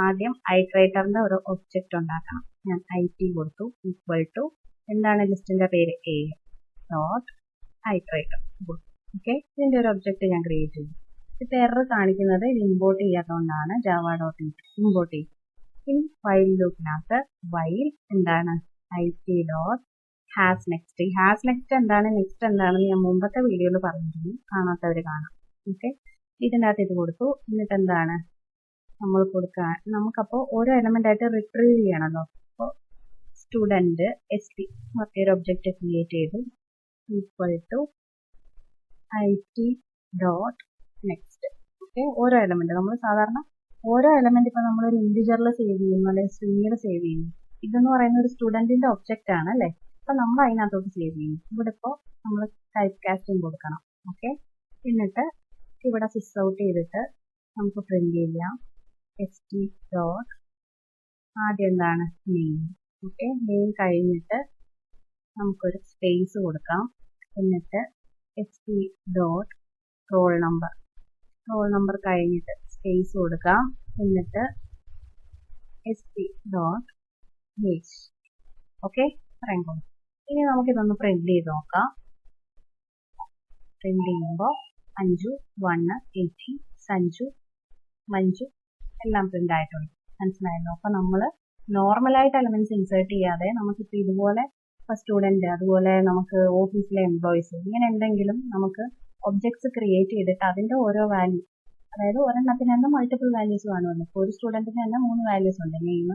ആദ്യം ഐട്രേറ്ററിന്റെ ഒരു ഒബ്ജക്റ്റ് ഉണ്ടാക്കണം. ഞാൻ it കൊടുത്തു ഈക്വൽ ടു എന്താണ് ലിസ്റ്റിന്റെ പേര് a ഡോട്ട് ഐട്രേറ്റർ. ഓക്കെ, ഇതിന്റെ ഒരു ഒബ്ജക്റ്റ് ഞാൻ ക്രിയേറ്റ് ചെയ്തു. ഇപ്പൊ എറർ കാണിക്കുന്നത് ഇത് ഇമ്പോർട്ട് ചെയ്യാത്തതുകൊണ്ടാണ്. ജാവ ഡോട്ട് ഇമ്പോർട്ട് ചെയ്യും. ഇനി വൈൽ ലൂപ്പിനകത്ത് വൈൽ എന്താണ് it dot has next. Has next എന്താണ്, നെക്സ്റ്റ് എന്താണെന്ന് ഞാൻ മുമ്പത്തെ വീഡിയോയിൽ പറഞ്ഞിരുന്നു, കാണാത്തവർ കാണാം. ഓക്കെ, ഇതിൻ്റെ അകത്ത് ഇത് കൊടുത്തു. എന്നിട്ട് എന്താണ് നമ്മൾ കൊടുക്കുക, നമുക്കപ്പോൾ ഓരോ എലമെന്റ് ആയിട്ട് റിട്രീവ് ചെയ്യണമല്ലോ. അപ്പോൾ സ്റ്റുഡൻറ് st മറ്റൊരു ഒബ്ജക്റ്റ് ക്രിയേറ്റ് ചെയ്തു equal to it dot next. Okay, ഓരോ എലമെന്റ് നമ്മൾ സാധാരണ ഓരോ എലമെന്റ് ഇപ്പൊ നമ്മളൊരു ഇന്റിജറിൽ സേവ് ചെയ്യുന്നു അല്ലെങ്കിൽ സ്ട്രിങ്ങിൽ സേവ് ചെയ്യുന്നു. ഇതെന്ന് പറയുന്ന ഒരു സ്റ്റുഡന്റിന്റെ ഒബ്ജക്റ്റ് ആണ് അല്ലേ. അപ്പൊ നമ്മൾ അതിനകത്തോട്ട് സേവ് ചെയ്യുന്നു. ഇവിടെ ഇപ്പോൾ നമ്മൾ ടൈപ്പ് കാസ്റ്റിംഗ് കൊടുക്കണം. ഓക്കെ, എന്നിട്ട് ഇവിടെ സിസ് ഔട്ട് ചെയ്തിട്ട് നമുക്ക് പ്രിന്റ് ചെയ്യാം st ഡോട്ട് ആദ്യം എന്താണ് നെയിം. ഓക്കെ, നെയിം കഴിഞ്ഞിട്ട് നമുക്കൊരു സ്പേസ് കൊടുക്കാം. എന്നിട്ട് st dot roll number, roll number കഴിഞ്ഞിട്ട് സ്പേസ് കൊടുക്കാം. എന്നിട്ട് st ഡോട്ട് ഏജ്. ഓക്കെ, ഇത്രയും കൊടുക്കും. ഇനി നമുക്കിതൊന്ന് പ്രിന്റ് ചെയ്ത് നോക്കാം. പ്രിന്റ് ചെയ്യുമ്പോൾ അഞ്ജു 1 80 സഞ്ജു മഞ്ജു എല്ലാം പ്രിന്റ് ആയിട്ടുണ്ട്. മനസ്സിലായല്ലോ. അപ്പൊ നമ്മൾ നോർമലായിട്ട് എലമെന്റ്സ് ഇൻസേർട്ട് ചെയ്യാതെ നമുക്കിപ്പോൾ ഇതുപോലെ ഇപ്പൊ സ്റ്റുഡന്റ്, അതുപോലെ നമുക്ക് ഓഫീസിലെ എംപ്ലോയീസ്, ഇങ്ങനെ എന്തെങ്കിലും നമുക്ക് ഒബ്ജക്ട്സ് ക്രിയേറ്റ് ചെയ്തിട്ട് അതിന്റെ ഓരോ വാല്യൂ, അതായത് ഒരെണ്ണത്തിന് തന്നെ മൾട്ടിപ്പിൾ വാല്യൂസ് കാണുമല്ലോ. ഇപ്പോൾ ഒരു സ്റ്റുഡന്റിന് തന്നെ 3 വാല്യൂസ് ഉണ്ട്, നെയിം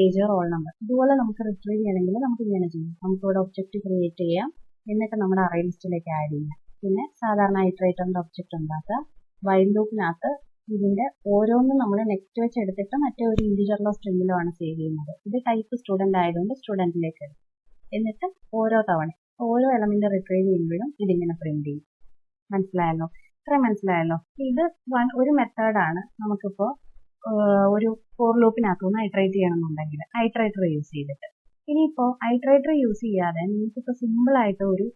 ഏജ് റോൾ നമ്പർ. ഇതുപോലെ നമുക്ക് റിട്രീവ് ചെയ്യണമെങ്കിൽ നമുക്ക് ഇങ്ങനെ ചെയ്യാം. നമുക്ക് ഇവിടെ ഒബ്ജക്റ്റ് ക്രിയേറ്റ് ചെയ്യാം, എന്നിട്ട് നമ്മുടെ അറേ ലിസ്റ്റിലേക്ക് ആഡ് ചെയ്യാം. പിന്നെ സാധാരണ ഐട്രേറ്ററിന്റെ ഒബ്ജക്റ്റ് ഉണ്ടാക്കുക. വൈൽ ലൂപ്പിനകത്ത് ഇതിന്റെ ഓരോന്നും നമ്മൾ നെക്സ്റ്റ് വെച്ച് എടുത്തിട്ട് മറ്റേ ഒരു ഇന്റിജറിലോ സ്ട്രിങ്ങിലോ ആണ് സേവ് ചെയ്യുന്നത്. ഇത് ടൈപ്പ് സ്റ്റുഡന്റ് ആയതുകൊണ്ട് സ്റ്റുഡന്റിലേക്ക് എടുക്കും. എന്നിട്ട് ഓരോ തവണ ഓരോ എലമെന്റ് റിട്രീവ് ചെയ്യുമ്പോഴും ഇതിങ്ങനെ പ്രിന്റ് ചെയ്യും. മനസ്സിലായല്ലോ, ഇത്രയും മനസ്സിലായല്ലോ. ഇത് ഒരു മെത്തേഡാണ്. നമുക്കിപ്പോ ഒരു ഫോർ ലൂപ്പിനകത്തുനിന്ന് ഐട്രേറ്റ് ചെയ്യണമെന്നുണ്ടെങ്കിൽ ഐട്രേറ്റർ യൂസ് ചെയ്തിട്ട്. ഇനിയിപ്പോ ഐട്രേറ്റർ യൂസ് ചെയ്യാതെ നിങ്ങൾക്കിപ്പോ സിമ്പിൾ ആയിട്ട് ഒരു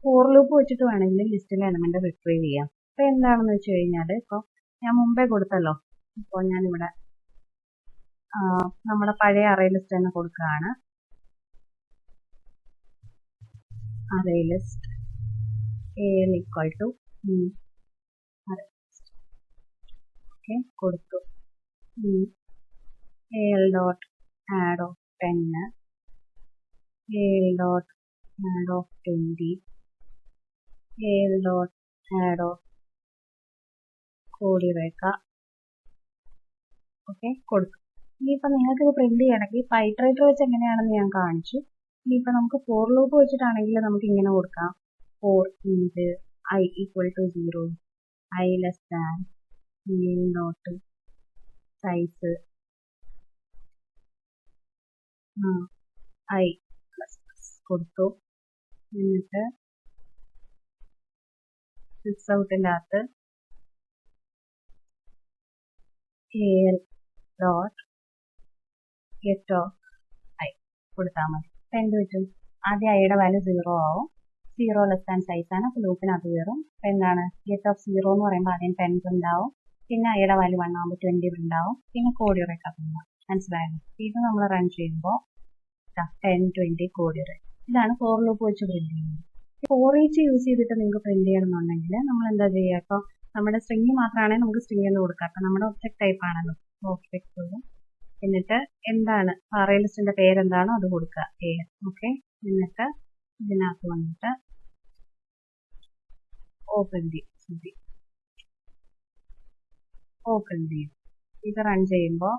ഫോർ ലൂപ്പ് വെച്ചിട്ട് വേണമെങ്കിൽ ലിസ്റ്റിലെ എലമെന്റ് റിട്രീവ് ചെയ്യാം. അപ്പൊ എന്താണെന്ന് വെച്ച് കഴിഞ്ഞാൽ ഇപ്പൊ ഞാൻ മുമ്പേ കൊടുത്തല്ലോ. ഇപ്പോൾ ഞാനിവിടെ നമ്മുടെ പഴയ അറേ ലിസ്റ്റ് തന്നെ കൊടുക്കുകയാണ്. Array list al equal to okay കൊടുത്തു. al dot add of 10, al dot add of 20, al dot add of കോടി രേഖ. ഓക്കെ കൊടുത്തു. ഇനിയിപ്പോൾ നിങ്ങൾക്ക് ഇത് പ്രിന്റ് ചെയ്യണമെങ്കിൽ ഇപ്പൊ ഐട്രേറ്റർ വെച്ച് എങ്ങനെയാണെന്ന് ഞാൻ കാണിച്ചു. ഇനിയിപ്പോൾ നമുക്ക് ഫോർ ലൂപ്പ് വെച്ചിട്ടാണെങ്കിൽ നമുക്ക് ഇങ്ങനെ കൊടുക്കാം. For int i equal to 0, i less than name dot size i plus plus കൊടുത്തു. എന്നിട്ട് സിസ് ഔട്ടിൻ്റെ അകത്ത് al dot get of i കൊടുത്താൽ മതി. അപ്പം എന്ത് പറ്റും, ആദ്യം ഐയുടെ വാല്യൂ 0 ആവും. 0 ലെസ് ദാൻ സൈസ് ആണ്. അപ്പോൾ ലൂപ്പിനകത്ത് കയറും. അപ്പം എന്താണ് ഗെറ്റ് ഓഫ് 0 എന്ന് പറയുമ്പോൾ ആദ്യം 10 പ്രിന്റ് ആവും. പിന്നെ ഐയുടെ വാല്യൂ 1 ആകുമ്പോൾ 20 പ്രിന്റ് ആവും. പിന്നെ കോടി റേക്ക പ്രിന്റ് ആവും. മനസ്സിലായല്ലോ. ഇത് നമ്മൾ റൺ ചെയ്യുമ്പോൾ 10 20 കോടി റേക്ക. ഇതാണ് ഫോർ ലൂപ്പ് വെച്ച് പ്രിന്റ് ചെയ്യുന്നത്. ഫോർ ഈച്ച് യൂസ് ചെയ്തിട്ട് നിങ്ങൾക്ക് പ്രിന്റ് ചെയ്യണമെന്നുണ്ടെങ്കിൽ നമ്മൾ എന്താ ചെയ്യുക, ഇപ്പോൾ നമ്മുടെ സ്ട്രിങ് മാത്രമാണെങ്കിൽ നമുക്ക് സ്ട്രിങ് എന്ന് കൊടുക്കാം. അപ്പം നമ്മുടെ ഒബ്ജക്ട് ടൈപ്പ് ആണല്ലോ, ഒബ്ജക്ട്. എന്നിട്ട് എന്താണ് അറേ ലിസ്റ്റിന്റെ പേരെന്താണോ അത് കൊടുക്കുക, ഓക്കെ. എന്നിട്ട് ഇതിനകത്ത് വന്നിട്ട് ഓപ്പൺ ചെയ്യും. ഇത് റൺ ചെയ്യുമ്പോൾ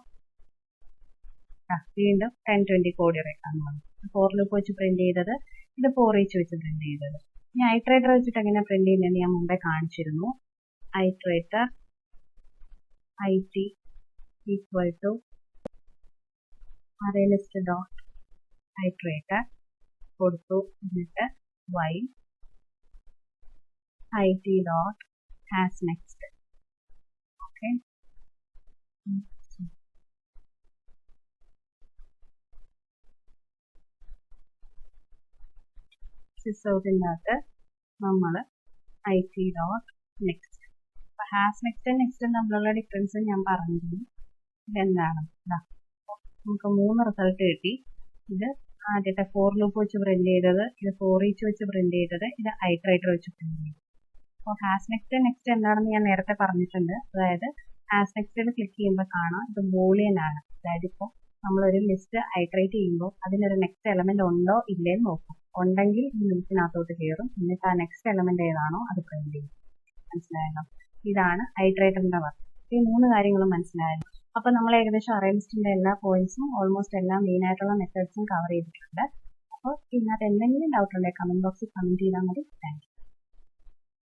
വീണ്ടും 10 20 കോടി റേക്കാന്ന് പറഞ്ഞു. ഫോർ ലൂപ്പ് വെച്ച് പ്രിന്റ് ചെയ്തത് ഇത് ഫോർ ഈച്ച് വെച്ച് പ്രിന്റ് ചെയ്തത്. ഇനി ഐട്രേറ്റർ വെച്ചിട്ട് എങ്ങനെ പ്രിന്റ് ചെയ്യുന്നതെന്ന് ഞാൻ മുമ്പേ കാണിച്ചിരുന്നു. Iterator IT equal to array list dot iterator കൊടുത്തു. എന്നിട്ട് while IT dot has next. Okay, സിസ്റ്റത്തിനകത്ത് നമ്മൾ IT dot next. അപ്പൊ ഹാസ് നെക്സ്റ്റ് നെക്സ്റ്റ് തമ്മിലുള്ള ഡിഫറൻസ് ഞാൻ പറഞ്ഞിരുന്നു. ഇതെന്താണ്? നമുക്ക് 3 റിസൾട്ട് കിട്ടി. ഇത് ആദ്യത്തെ ഫോർ ലൂപ്പ് വെച്ച് പ്രിന്റ് ചെയ്തത്, ഇത് ഫോർ ഈച്ച് വെച്ച് പ്രിന്റ് ചെയ്തത്, ഇത് ഐട്രേറ്റർ വെച്ച് പ്രിന്റ് ചെയ്തത്. അപ്പോൾ ഹാസ് നെക്സ്റ്റ് നെക്സ്റ്റ് എന്താണെന്ന് ഞാൻ നേരത്തെ പറഞ്ഞിട്ടുണ്ട്. അതായത് ഹാസ് നെക്സ്റ്റിൽ ക്ലിക്ക് ചെയ്യുമ്പോൾ കാണാം ഇത് ബൂളിയൻ ആണ്. അതായത് ഇപ്പോൾ നമ്മളൊരു ലിസ്റ്റ് ഐട്രേറ്റ് ചെയ്യുമ്പോൾ അതിനൊരു നെക്സ്റ്റ് എലമെന്റ് ഉണ്ടോ ഇല്ലേന്ന് നോക്കും. ഉണ്ടെങ്കിൽ ഈ ലിസ്റ്റിനകത്തോട്ട് കയറും. എന്നിട്ട് ആ നെക്സ്റ്റ് എലമെന്റ് ഏതാണോ അത് പ്രിന്റ് ചെയ്യും. മനസ്സിലായല്ലോ? ഇതാണ് ഐട്രേറ്ററിന്റെ വർക്ക്. ഈ 3 കാര്യങ്ങളും മനസ്സിലായല്ലോ. അപ്പൊ നമ്മൾ ഏകദേശം അറേ ലിസ്റ്റിന്റെ എല്ലാ പോയിന്റ്സും ഓൾമോസ്റ്റ് എല്ലാ മെയിൻ ആയിട്ടുള്ള മെത്തേഡ്സും കവർ ചെയ്തിട്ടുണ്ട്. അപ്പോൾ ഇതിനകത്ത് എന്തെങ്കിലും ഡൗട്ട് ഉണ്ടെങ്കിൽ കമന്റ് ബോക്സിൽ കമന്റ് ചെയ്താൽ മതി. Thank you.